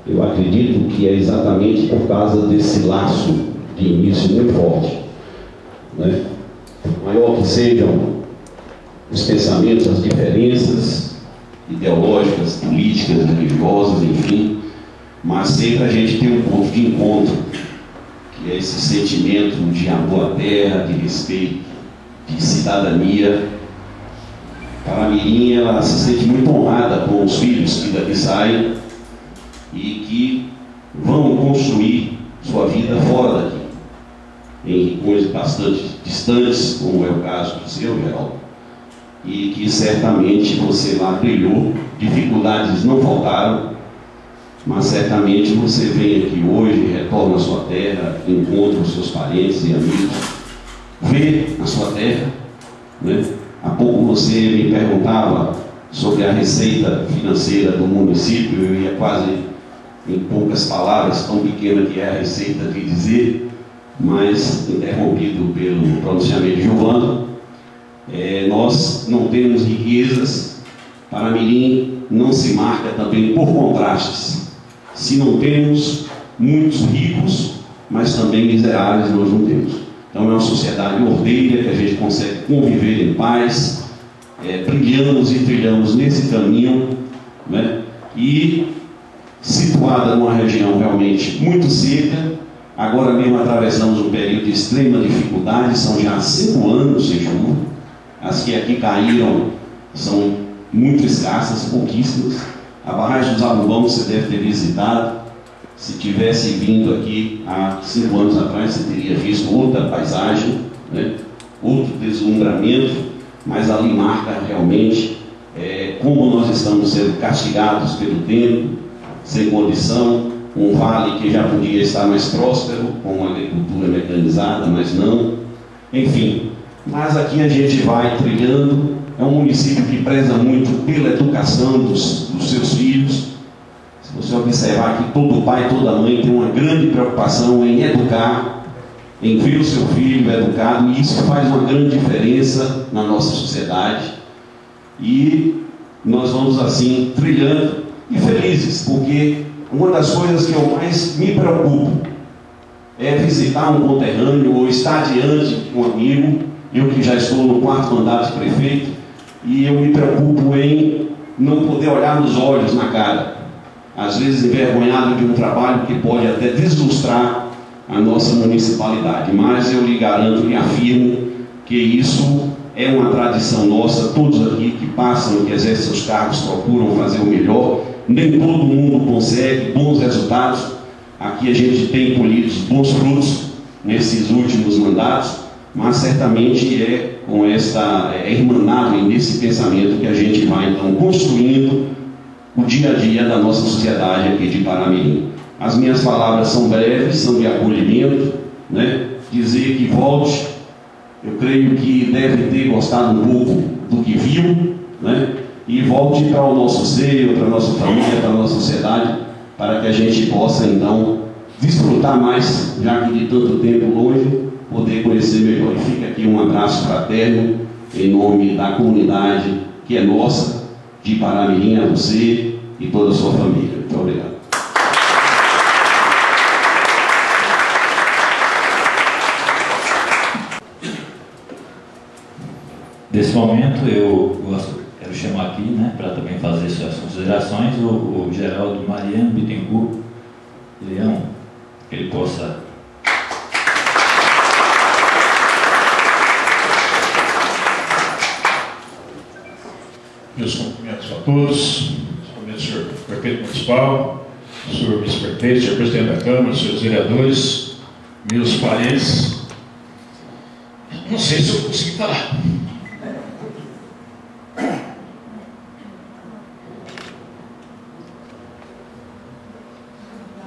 Eu acredito que é exatamente por causa desse laço de início muito forte, né? Maior que sejam os pensamentos, as diferenças ideológicas, políticas, religiosas, enfim, mas sempre a gente tem um ponto de encontro, que é esse sentimento de amor à terra, de respeito, de cidadania. Paramirim, ela se sente muito honrada com os filhos que daqui saem e que vão construir sua vida fora daqui, em rincões bastante distantes, como é o caso do seu, Geraldo, e que certamente você lá brilhou, dificuldades não faltaram, mas certamente você vem aqui hoje, retorna à sua terra, encontra os seus parentes e amigos, vê a sua terra, né? Há pouco você me perguntava sobre a receita financeira do município, eu ia quase, em poucas palavras, tão pequena que é a receita de dizer, mas interrompido pelo pronunciamento de Giovano, nós não temos riquezas. Paramirim não se marca também por contrastes. Se não temos muitos ricos, mas também miseráveis nós não temos. Então é uma sociedade ordeira que a gente consegue conviver em paz, brilhamos e trilhamos nesse caminho, né? E situada numa região realmente muito seca. Agora mesmo atravessamos um período de extrema dificuldade, são já 5 anos sem chuva. As que aqui caíram são muito escassas, pouquíssimas. A barragem dos Abumbão você deve ter visitado. Se tivesse vindo aqui há 5 anos atrás, você teria visto outra paisagem, né? Outro deslumbramento, mas ali marca realmente como nós estamos sendo castigados pelo tempo, sem condição, um vale que já podia estar mais próspero, com uma agricultura mecanizada, mas não. Enfim, mas aqui a gente vai trilhando. É um município que preza muito pela educação dos seus filhos. Se você observar que todo pai, toda mãe tem uma grande preocupação em educar, em ver o seu filho educado, e isso faz uma grande diferença na nossa sociedade. E nós vamos assim trilhando e felizes, porque uma das coisas que eu mais me preocupo é visitar um conterrâneo ou estar diante de um amigo. Eu que já estou no 4º mandato de prefeito, e eu me preocupo em não poder olhar nos olhos, na cara, às vezes envergonhado de um trabalho que pode até deslustrar a nossa municipalidade, mas eu lhe garanto e afirmo que isso é uma tradição nossa, todos aqui que passam, que exercem seus cargos, procuram fazer o melhor. Nem todo mundo consegue bons resultados. Aqui a gente tem colhido bons frutos nesses últimos mandatos, mas certamente é com irmanado nesse pensamento que a gente vai então construindo o dia a dia da nossa sociedade aqui de Paramirim. As minhas palavras são breves, são de acolhimento, né? Dizer que volte, eu creio que deve ter gostado um pouco do que viu, né? E volte para o nosso seio, para a nossa família, para a nossa sociedade, para que a gente possa então desfrutar mais, já que de tanto tempo longe, poder conhecer melhor. E fica aqui um abraço fraterno em nome da comunidade que é nossa, de Paramirim, a você e toda a sua família. Muito obrigado. Nesse momento eu quero chamar aqui, né, para também fazer suas considerações, o Geraldo Mariano Bittencourt Leão, que ele possa... Meus cumprimentos a todos, principalmente o senhor prefeito municipal, o senhor vice-prefeito, o senhor presidente da Câmara, os senhores vereadores, meus parentes. Não sei se eu consegui falar.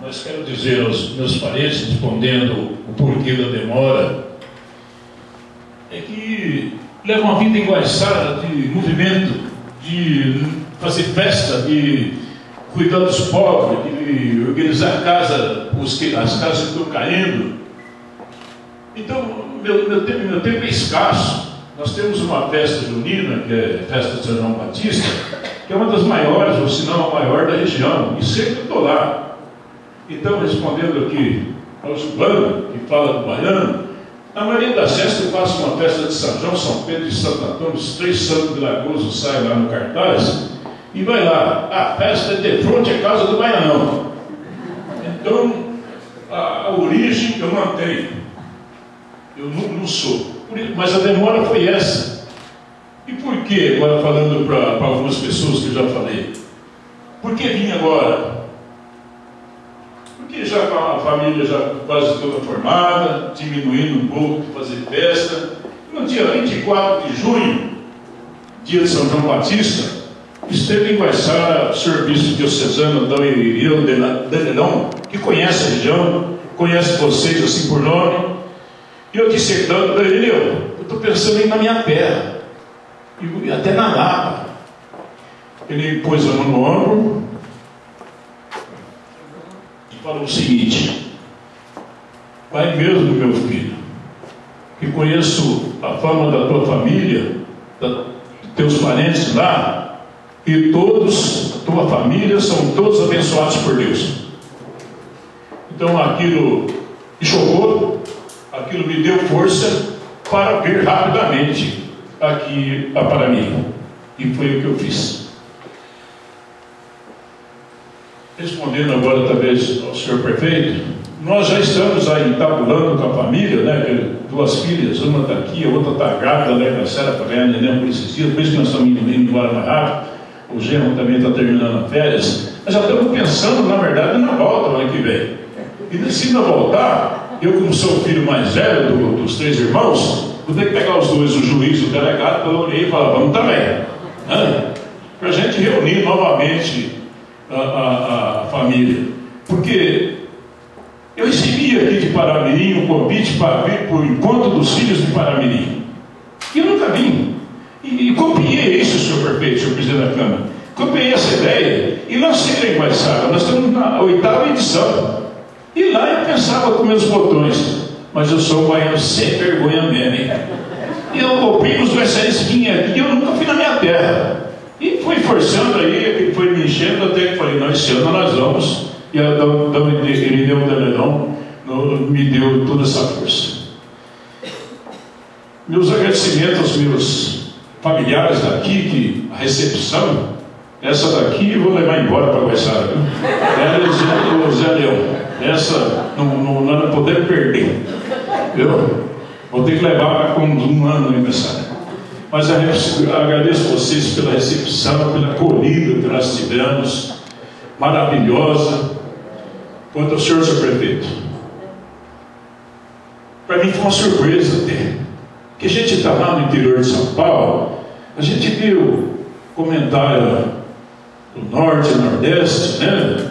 Mas quero dizer aos meus parentes, respondendo o porquê da demora, é que leva uma vida enguaiçada de movimento, de fazer festa, de cuidar dos pobres, de organizar as casas que estão caindo. Então, meu tempo é escasso. Nós temos uma festa junina, que é a festa de São João Batista, que é uma das maiores, ou se não a maior da região, e sempre estou lá. Então, respondendo aqui ao Silvano, que fala do baiano, na maioria das festas eu faço uma festa de São João, São Pedro e Santo Antônio, os 3 santos de Lagoso saem lá no cartaz, e vai lá, a festa é de frente à casa do baianão. Então, a origem eu mantenho, eu não sou, mas a demora foi essa. E por que, agora falando para algumas pessoas que eu já falei, por que vim agora? Porque já a família já quase toda formada, diminuindo um pouco de fazer festa. No dia 24 de junho, dia de São João Batista, esteve em Guaiçara o senhor bispo diocesano Dom Irineu Danelão, que conhece a região, conhece vocês assim por nome. E eu disse, Dom Irineu, eu estou pensando em ir na minha terra, e até na Lapa. Ele pôs a mão no ombro, falou o seguinte: vai mesmo, meu filho, que conheço a fama da tua família, dos teus parentes lá, e todos, a tua família, são todos abençoados por Deus. Então aquilo me chocou, aquilo me deu força para vir rapidamente aqui a Paramirim, e foi o que eu fiz. Respondendo agora, talvez, ao senhor prefeito, nós já estamos aí tabulando com a família, né? 2 filhas, uma está aqui, a outra está grávida, né? A Sara para ganhar neném por esses dias, por isso que nós estamos indo embora mais rápido. O genro também está terminando as férias. Nós já estamos pensando, na verdade, na volta no ano que vem. E decidindo voltar, eu, como sou o filho mais velho dos 3 irmãos, vou ter que pegar os 2, o juiz e o delegado, para eu olhar e falar, vamos também. Né? Para a gente reunir novamente a família, porque eu recebi aqui de Paramirim um convite para vir para o encontro dos filhos de Paramirim, e eu nunca vim, e copiei isso, senhor prefeito, senhor presidente da Câmara, copiei essa ideia, e lancei em Guaiçara. Nós estamos na 8ª edição, e lá eu pensava com meus botões, mas eu sou um baiano sem vergonha mesmo, e eu opino os guaiçarenses que vinham aqui, eu nunca fui na minha terra. E fui forçando aí, foi me enchendo, até que falei, não, esse ano nós vamos. E a Dom Irineu Danelão me deu toda essa força. Meus agradecimentos aos meus familiares daqui, que a recepção, essa daqui eu vou levar embora para Guaiçara. Ela é o Zé Leão. Essa nós não podemos perder. Eu vou ter que levar com 1 ano no aniversário. Mas agradeço a vocês pela recepção, pela acolhida que nós tivemos, maravilhosa. Quanto ao senhor prefeito, para mim foi uma surpresa até, que a gente está lá no interior de São Paulo, a gente viu comentário do Norte e Nordeste, né?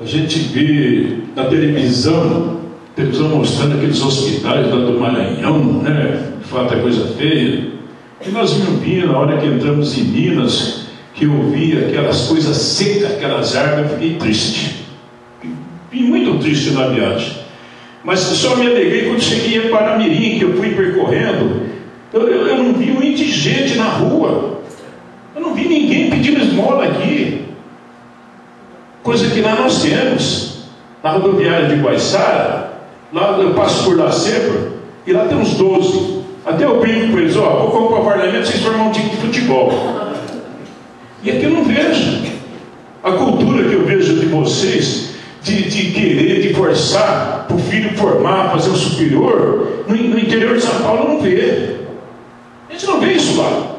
A gente vê na televisão mostrando aqueles hospitais lá do Maranhão, né? De fato é coisa feia. E nós vimos na hora que entramos em Minas, que eu vi aquelas coisas secas, aquelas árvores, eu fiquei triste. Fiquei muito triste na viagem. Mas só me alegrei quando cheguei em Paramirim, que eu fui percorrendo. Eu não vi um indigente na rua. Eu não vi ninguém pedindo esmola aqui. Coisa que lá nós temos. Na rodoviária de Guaiçara, lá eu passo por lá sempre, e lá tem uns 12. Até eu brinco com eles, vou comprar o parlamento, vocês formam um time de futebol. E aqui eu não vejo. A cultura que eu vejo de vocês, de querer, de forçar para o filho formar, fazer o superior, no interior de São Paulo não vê. A gente não vê isso lá.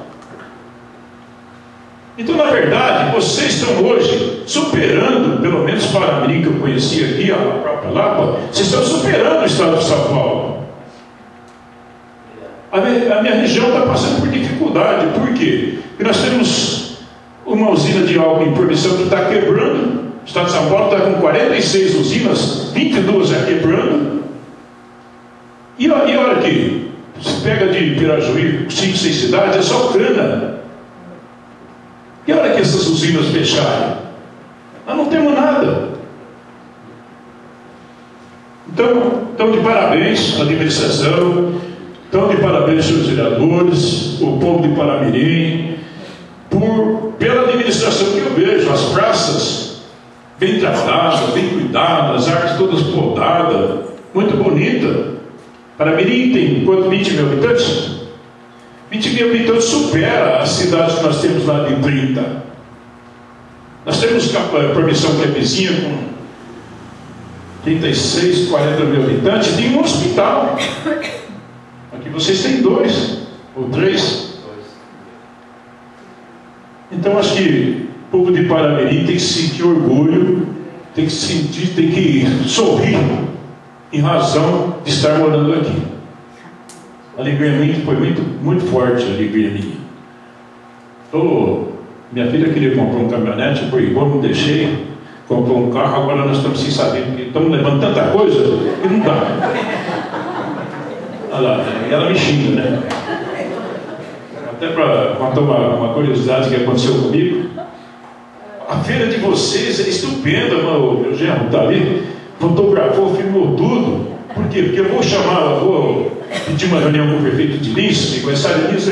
Então, na verdade, vocês estão hoje superando, pelo menos para a mim que eu conheci aqui, a própria Lapa, vocês estão superando o estado de São Paulo. A minha região está passando por dificuldade. Por quê? Porque nós temos uma usina de álcool em produção que está quebrando. O estado de São Paulo está com 46 usinas, 22 já quebrando. E olha aqui, você pega de Pirajuí, 5, 6 cidades, é só cana. E olha que essas usinas fecharem, nós não temos nada. Então de parabéns à administração, então de parabéns aos vereadores, o povo de Paramirim, pela administração que eu vejo, as praças bem tratadas, bem cuidadas, as árvores todas podadas, muito bonita. Paramirim tem quanto? 20 mil habitantes? 20 mil habitantes supera as cidades que nós temos lá de 30. Nós temos Permissão, que é vizinha, com 36, 40 mil habitantes, tem um hospital. Aqui vocês têm 2 ou 3. Então acho que o povo de Paramirim tem que sentir orgulho, tem que sorrir em razão de estar morando aqui. A alegria minha foi muito forte, a alegria minha. Minha filha queria comprar um caminhonete, foi igual, não deixei, comprou um carro, agora nós estamos sem saber, porque estamos levando tanta coisa que não dá. Olha lá, ela me xinga, né? Até para contar uma curiosidade que aconteceu comigo. A feira de vocês é estupenda, meu genro está ali, fotografou, filmou tudo. Por quê? Porque eu vou pedir uma reunião com o prefeito de Lins, que conhece Lins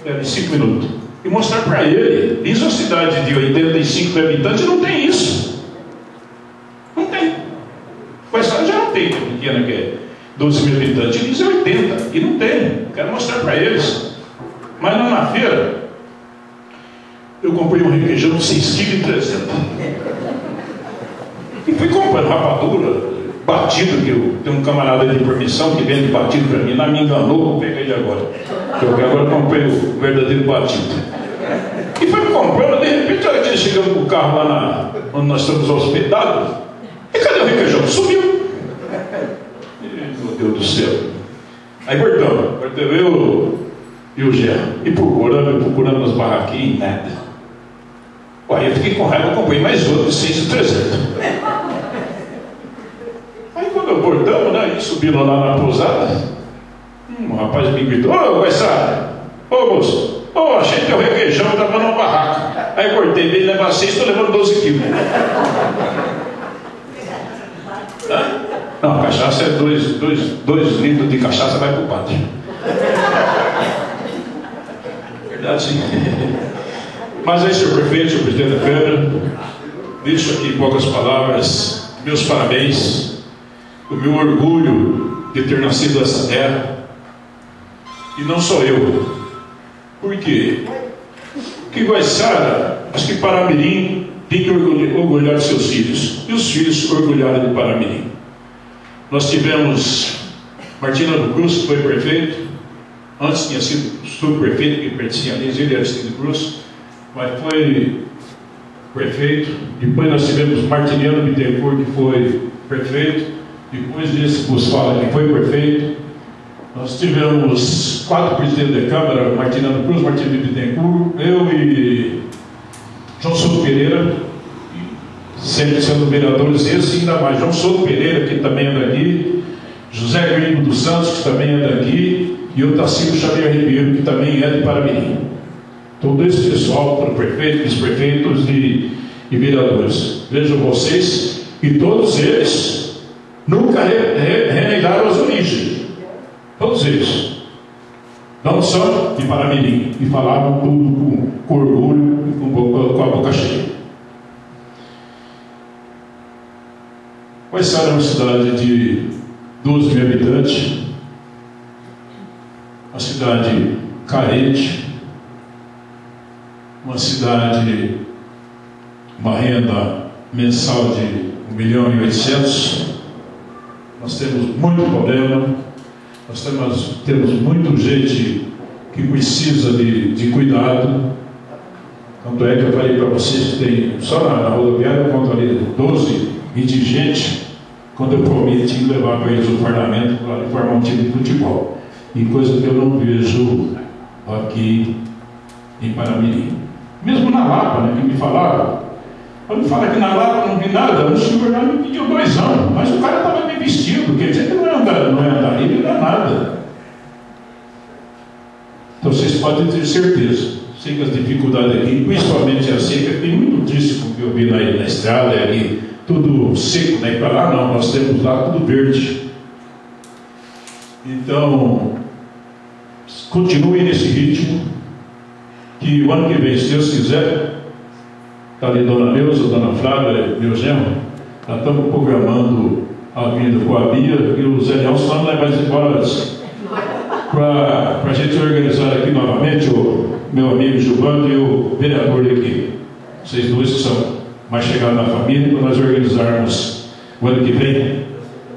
é de 5 minutos, e mostrar para ele. Lins é uma cidade de 85 habitantes, não tem isso. Não tem. Guaiçara já não tem, que é pequena, que é 12 mil habitantes. Lins é 80, e não tem. Quero mostrar para eles. Mas lá na feira, eu comprei um requeijão de 6,3 kg. E fui comprando rapadura, batido, que eu tenho um camarada de permissão que vende batido para mim, não me enganou, vou pegar ele agora. Porque agora comprei o verdadeiro batido. E foi comprando, de repente, olha que chegamos com o carro lá onde nós estamos hospedados. E cadê o requeijão? Sumiu. Meu Deus do céu. Aí cortamos eu e o Gerro. E procurando nas barraquinhas, nada. Aí eu fiquei com raiva, eu comprei mais outro, 6,300. Aí quando eu cortamos, né, e subindo lá na pousada, o rapaz me gritou: ô Guaiçara, ô moço, achei que o requeijão estava numa barraca. Aí eu cortei, ele leva 6, estou levando 12 quilos. Não, cachaça é 2 litros de cachaça, vai para o pátio. Verdade, sim. Mas aí, senhor prefeito, senhor presidente da Câmara, deixo aqui em poucas palavras meus parabéns, o meu orgulho de ter nascido nessa terra. E não só eu. Por quê? Porque Guaiçara, acho que Paramirim tem que orgulhar de seus filhos. E os filhos orgulharam de Paramirim. Nós tivemos Martina do Cruz, que foi prefeito. Antes tinha sido subprefeito que pertencia a Lins, ele era Aristide Cruz, mas foi prefeito. Depois nós tivemos Martiniano Bittencourt, que foi prefeito. Depois desse que vos fala que foi prefeito. Nós tivemos 4 presidentes da Câmara: Martiniano Cruz, Martiniano Bittencourt, eu e João Souto Pereira, sempre sendo vereadores, esse ainda mais, João Souto Pereira, que também é daqui, José Gringo dos Santos, que também é daqui, e o Tassilo Xavier Ribeiro, que também é de Paramirim. Todo esse pessoal, para prefeitos, vice-prefeitos e vereadores. Vejam vocês, e todos eles nunca renegaram as origens. Todos eles. Não só de Paramirim, e falavam tudo com orgulho e com a boca cheia. Quais era uma cidade de 12 mil habitantes, uma cidade carente, uma cidade, uma renda mensal de 1.800.000. Nós temos muito problema, nós temos muita gente que precisa de cuidado. Tanto é que eu falei para vocês que tem, só na rodoviária, eu conto ali 12 indigentes, quando eu prometi levar para eles o parlamento para formar um time de futebol. E coisa que eu não vejo aqui em Paramirim. Mesmo na Lapa, né, que me falaram. Quando fala que na Lapa não vi nada, o senhor já me pediu 2 anos, mas o cara estava bem vestido, quer dizer que não é andarilho, não é nada. Então vocês podem ter certeza. Sei que as dificuldades aqui, principalmente a seca, tem muito disso que eu vi na estrada, ali, tudo seco, né? Para lá não, nós temos lá tudo verde. Então, continue nesse ritmo, que o ano que vem, se Deus quiser, está ali Dona Neuza, Dona Flávia, meu genro, nós estamos programando a vinda com a Bia e o Zé Nelson, vamos levar eles embora para a gente organizar aqui novamente o meu amigo Gilvando e o vereador aqui. Vocês dois que são mais chegados na família, para nós organizarmos o ano que vem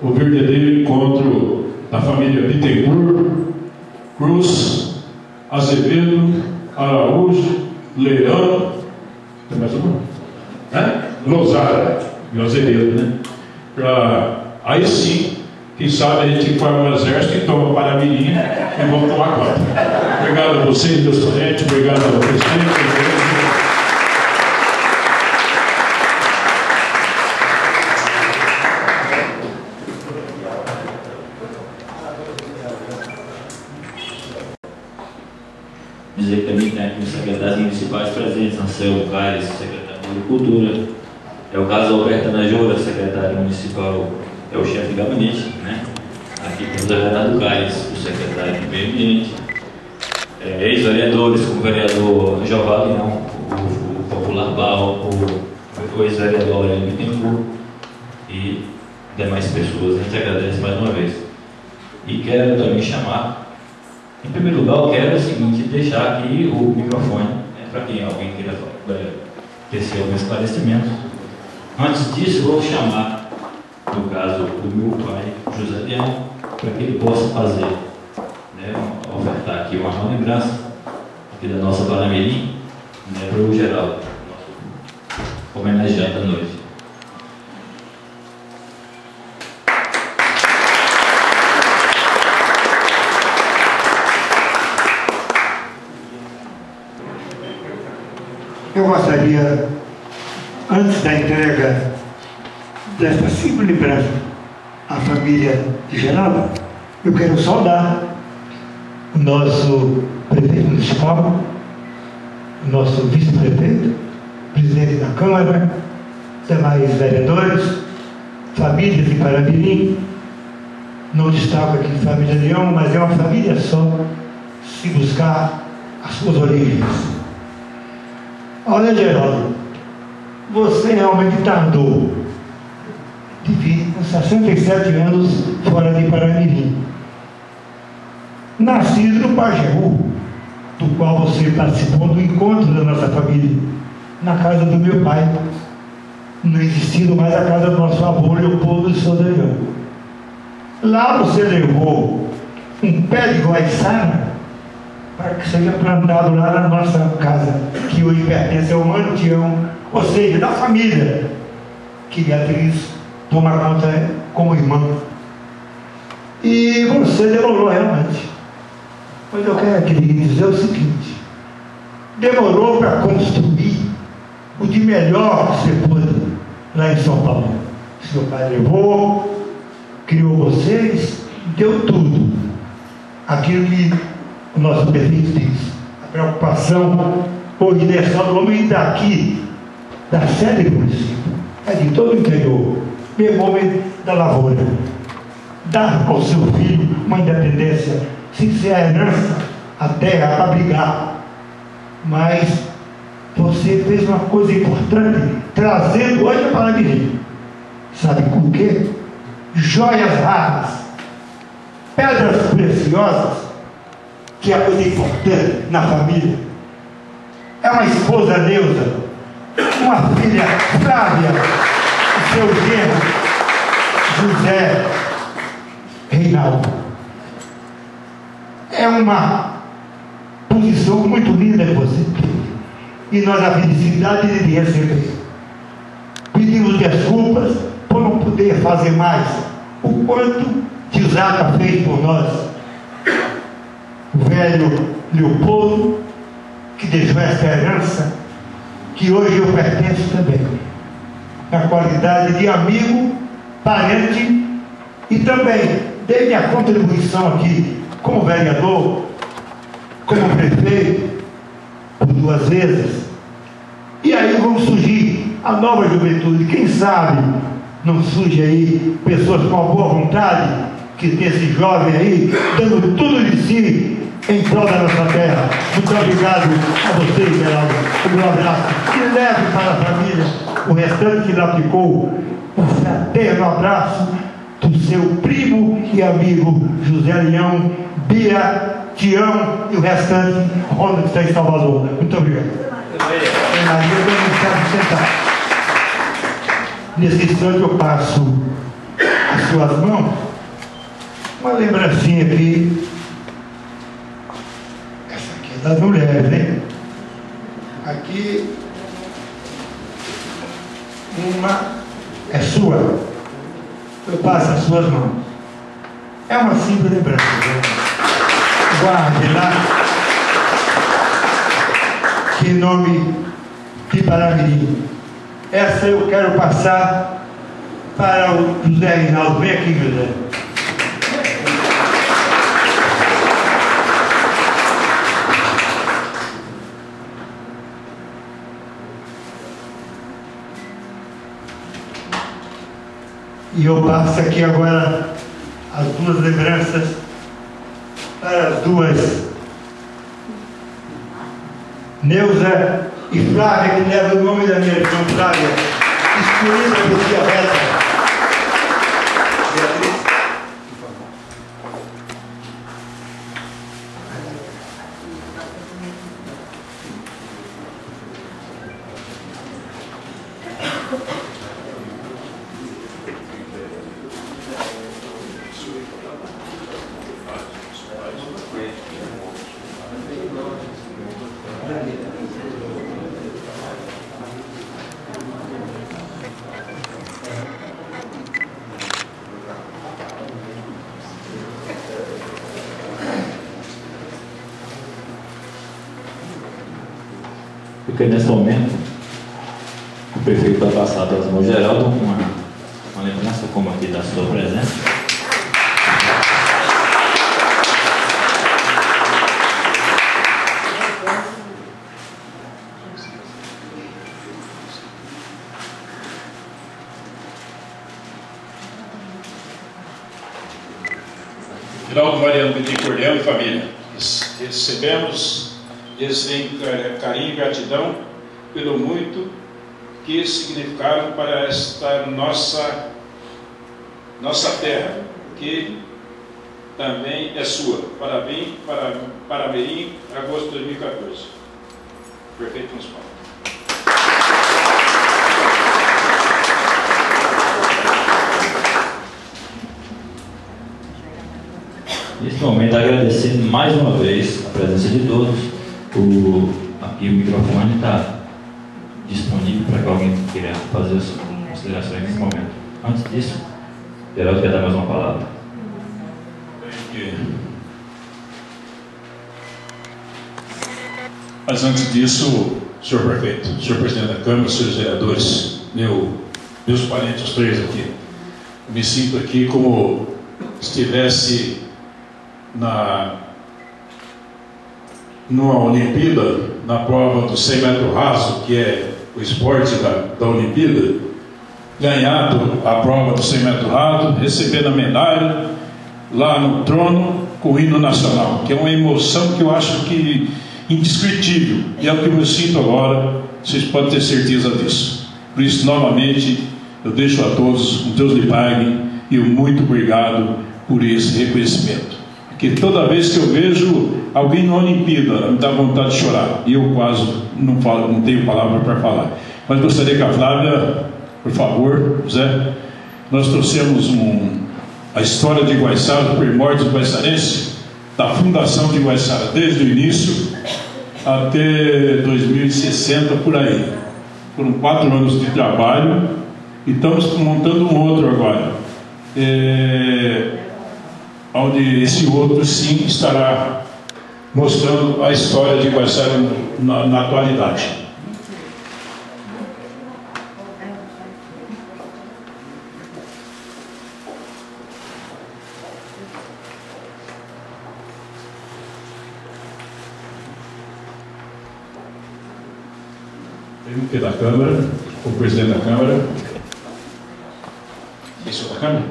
o verdadeiro encontro da família Bittencourt, Cruz, Azevedo, Araújo, Leão, tem mais uma? Lozada e Azevedo, né? Aí sim, quem sabe a gente forma um exército e toma Paramirim e vamos tomar conta. Obrigado a vocês, meus parentes, obrigado ao presidente. Dizer que também tem aqui os secretários municipais presentes, Anselmo Caires, secretário de Agricultura, é o caso Alberto Najora, secretário municipal, é o chefe de gabinete, né? Aqui temos a Renato Caires, o secretário de Meio Ambiente, ex-vereadores, como o vereador Giovanni, não, o popular Bal, o ex-vereador Aurélio Bittencourt e demais pessoas. A gente agradece mais uma vez. E quero também chamar, em primeiro lugar, eu quero o seguinte, deixar aqui o microfone, para quem alguém queira tecer algum esclarecimento. Antes disso, eu vou chamar, no caso, o meu pai, José Leão, para que ele possa fazer, né, ofertar aqui uma lembrança aqui da nossa Paramirim, né, para o Geraldo, nosso homenageado da noite. Eu gostaria, antes da entrega desta simples lembrança à família de Geraldo, eu quero saudar o nosso prefeito municipal, o nosso vice-prefeito, presidente da Câmara, demais vereadores, famílias de Paramirim. Não destaco aqui família Leão, mas é uma família só, se buscar as suas origens. Olha, Geraldo, você realmente tardou de vir com 67 anos fora de Paramirim. Nascido no Pajeú, do qual você participou do encontro da nossa família, na casa do meu pai, não existindo mais a casa do nosso avô, Leopoldo de Souza Leão. Lá você levou um pé de guaiçara para que seja plantado lá na nossa casa, que hoje pertence ao Mantião, ou seja, da família que Beatriz toma conta como irmã. E você demorou realmente. Mas eu quero aqui dizer o seguinte: demorou para construir o de melhor que você pôde lá em São Paulo. Seu pai levou, criou vocês, deu tudo. Aquilo que o nosso prefeito diz. A preocupação hoje não é só do homem daqui, da sede do município, é de todo o interior, mesmo homem da lavoura. Dar ao seu filho uma independência, sem ser a herança, a terra para brigar. Mas você fez uma coisa importante, trazendo hoje a Paraguiri. Sabe com o quê? Joias raras, pedras preciosas, que é a coisa importante na família. É uma esposa Neuza, uma filha Flávia, o seu genro José Reinaldo. É uma posição muito linda que você tem, e nós a felicidade de receber. Pedimos desculpas por não poder fazer mais o quanto Tizata fez por nós. O velho Leopoldo, que deixou essa herança, que hoje eu pertenço também, na qualidade de amigo, parente, e também dei minha contribuição aqui como vereador, como prefeito, por 2 vezes. E aí vão surgir a nova juventude. Quem sabe não surge aí pessoas com uma boa vontade, que tem esse jovem aí dando tudo de si em prol da nossa terra. Muito obrigado a vocês, Geraldo. Um abraço. E leve para a família o restante que lá ficou, um fraterno abraço do seu primo e amigo José Leão, Bia, Tião e o restante, Ronald, que está em Salvador. Muito obrigado. Nesse instante eu passo as suas mãos uma lembrancinha aqui. Essa aqui é das mulheres, né? Aqui uma é sua. Eu passo as suas mãos. É uma simples lembrança, né? Guarde lá, que em nome de Paraguiri. Essa eu quero passar para o José Reinaldo. Vem aqui, José. E eu passo aqui agora as 2 lembranças para as 2, Neuza e Flávia, que leva o nome da minha irmã Flávia, escolhida por tia Reta. Beatriz, por favor. Porque nesse momento o prefeito vai passar para o Geraldo uma lembrança como aqui da sua presença. Geraldo Mariano Bittencourt e família, recebemos esse carinho e gratidão pelo muito que significaram para esta nossa terra, que também é sua. Parabéns para Mirim, agosto de 2014. Prefeito municipal. Nesse momento, agradecendo mais uma vez presença de todos. Aqui o microfone está disponível para que alguém queira fazer as considerações nesse momento. Antes disso, Geraldo quer dar mais uma palavra. Mas antes disso, senhor prefeito, senhor presidente da Câmara, senhores vereadores, meus parentes, os três aqui, eu me sinto aqui como se estivesse numa Olimpíada, na prova do 100 metros raso, que é o esporte da Olimpíada, ganhado a prova do 100 metros raso, recebendo a medalha lá no trono com o hino nacional, que é uma emoção que eu acho que indescritível, e é o que eu sinto agora, vocês podem ter certeza disso. Por isso, novamente, eu deixo a todos, um Deus lhe pague, e muito obrigado por esse reconhecimento. Porque toda vez que eu vejo alguém na Olimpíada, me dá vontade de chorar, e eu quase não tenho palavra para falar. Mas gostaria que a Flávia, por favor, Zé, nós trouxemos a história de Guaiçara, do primórdio guaiçarense, da fundação de Guaiçara, desde o início até 2060, por aí. Foram 4 anos de trabalho e estamos montando um outro agora, onde esse outro sim estará mostrando a história de Guaiçara na atualidade. Tem da Câmara, o presidente da Câmara. Isso da Câmara?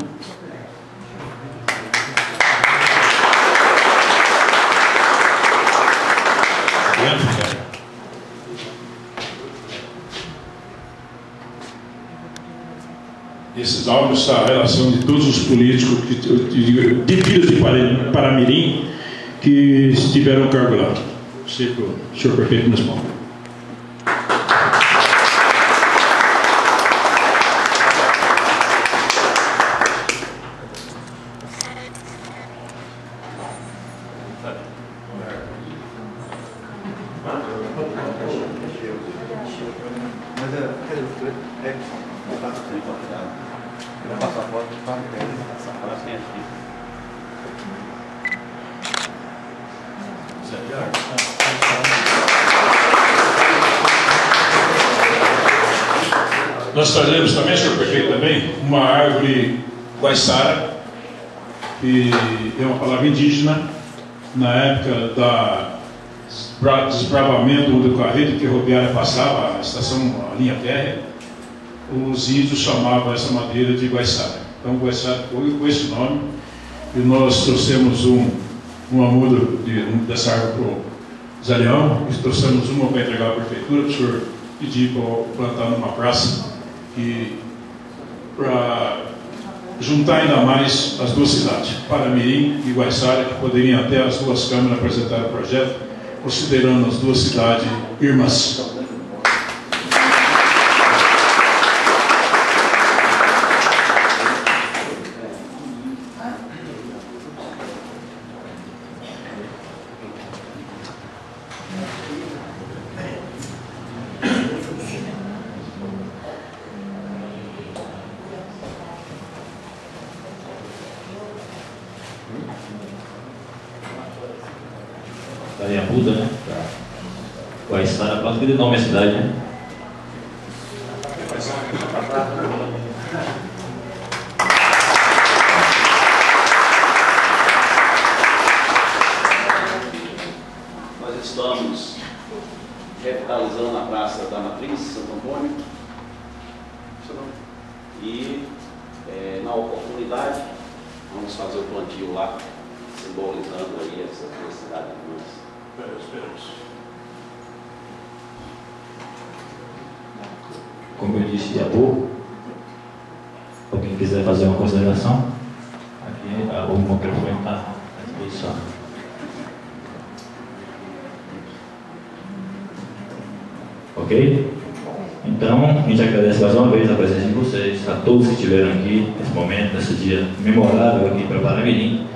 Esses áudios são a relação de todos os políticos de Vila de Paramirim que estiveram no cargo lá. Sei que o senhor prefeito nos responde. Nós trazemos também, senhor prefeito, uma árvore guaiçara, que é uma palavra indígena, na época do desbravamento do carreta ferroviária passava, a estação, a linha férrea, os índios chamavam essa madeira de guaiçara. Então, guaiçara foi com esse nome, e nós trouxemos uma muda dessa árvore para o Zé Leão, e trouxemos uma para entregar à prefeitura, para o senhor pedir para plantar numa praça, para juntar ainda mais as duas cidades, Paramirim e Guaiçara, que poderiam até as duas câmaras apresentar o projeto, considerando as duas cidades irmãs. Daí muda, né? Guaiçara, quase que de nome a cidade, né? Nós estamos revitalizando a Praça da Matriz, Santo Antônio, e na oportunidade vamos fazer o plantio lá, simbolizando aí essa felicidade de nós. Esperamos. Como eu disse há pouco, alguém quiser fazer uma consideração, aqui o microfone está à disposição. Ok? Então, a gente agradece mais uma vez a presença de vocês, a todos que estiveram aqui nesse momento, nesse dia memorável aqui para Paramirim,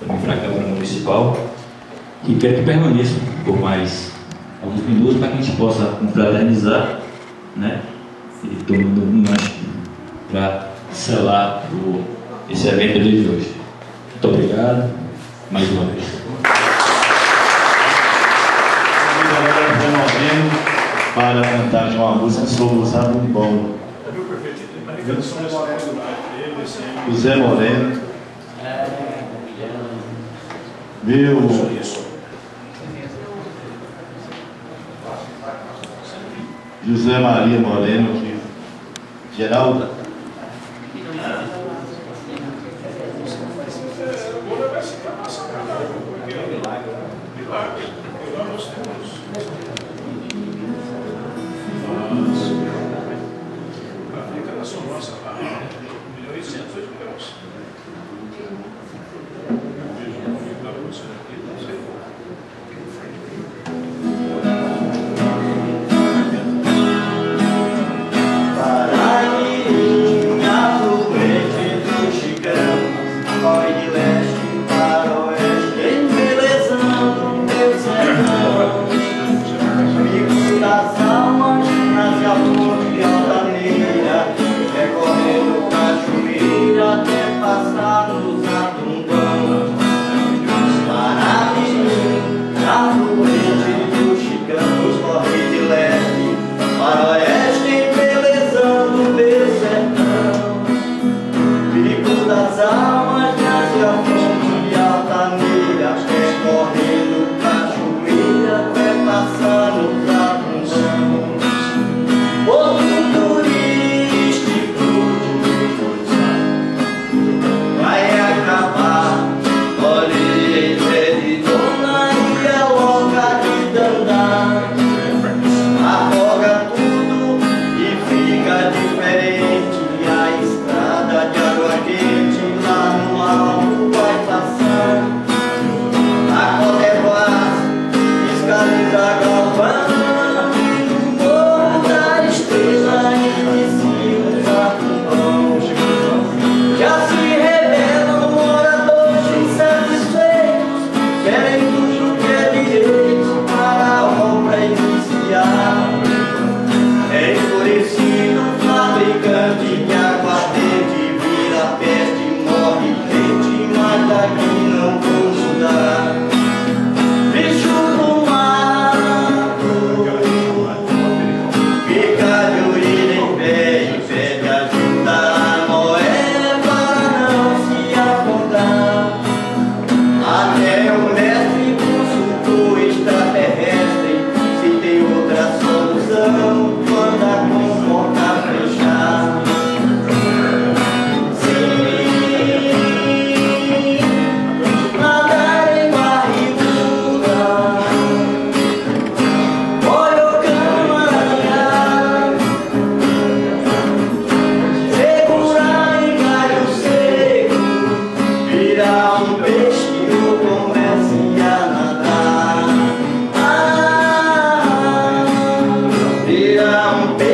também para a Câmara Municipal. E quero que permaneçam por mais alguns minutos para que a gente possa confraternizar, né? E tomando um lanche para selar esse evento de hoje. Muito obrigado, mais uma vez. Para cantar uma música sobre o Zabumbeiro. O Zé Moreno. Viu? José Maria Moreno, Geralda. Virar um peixe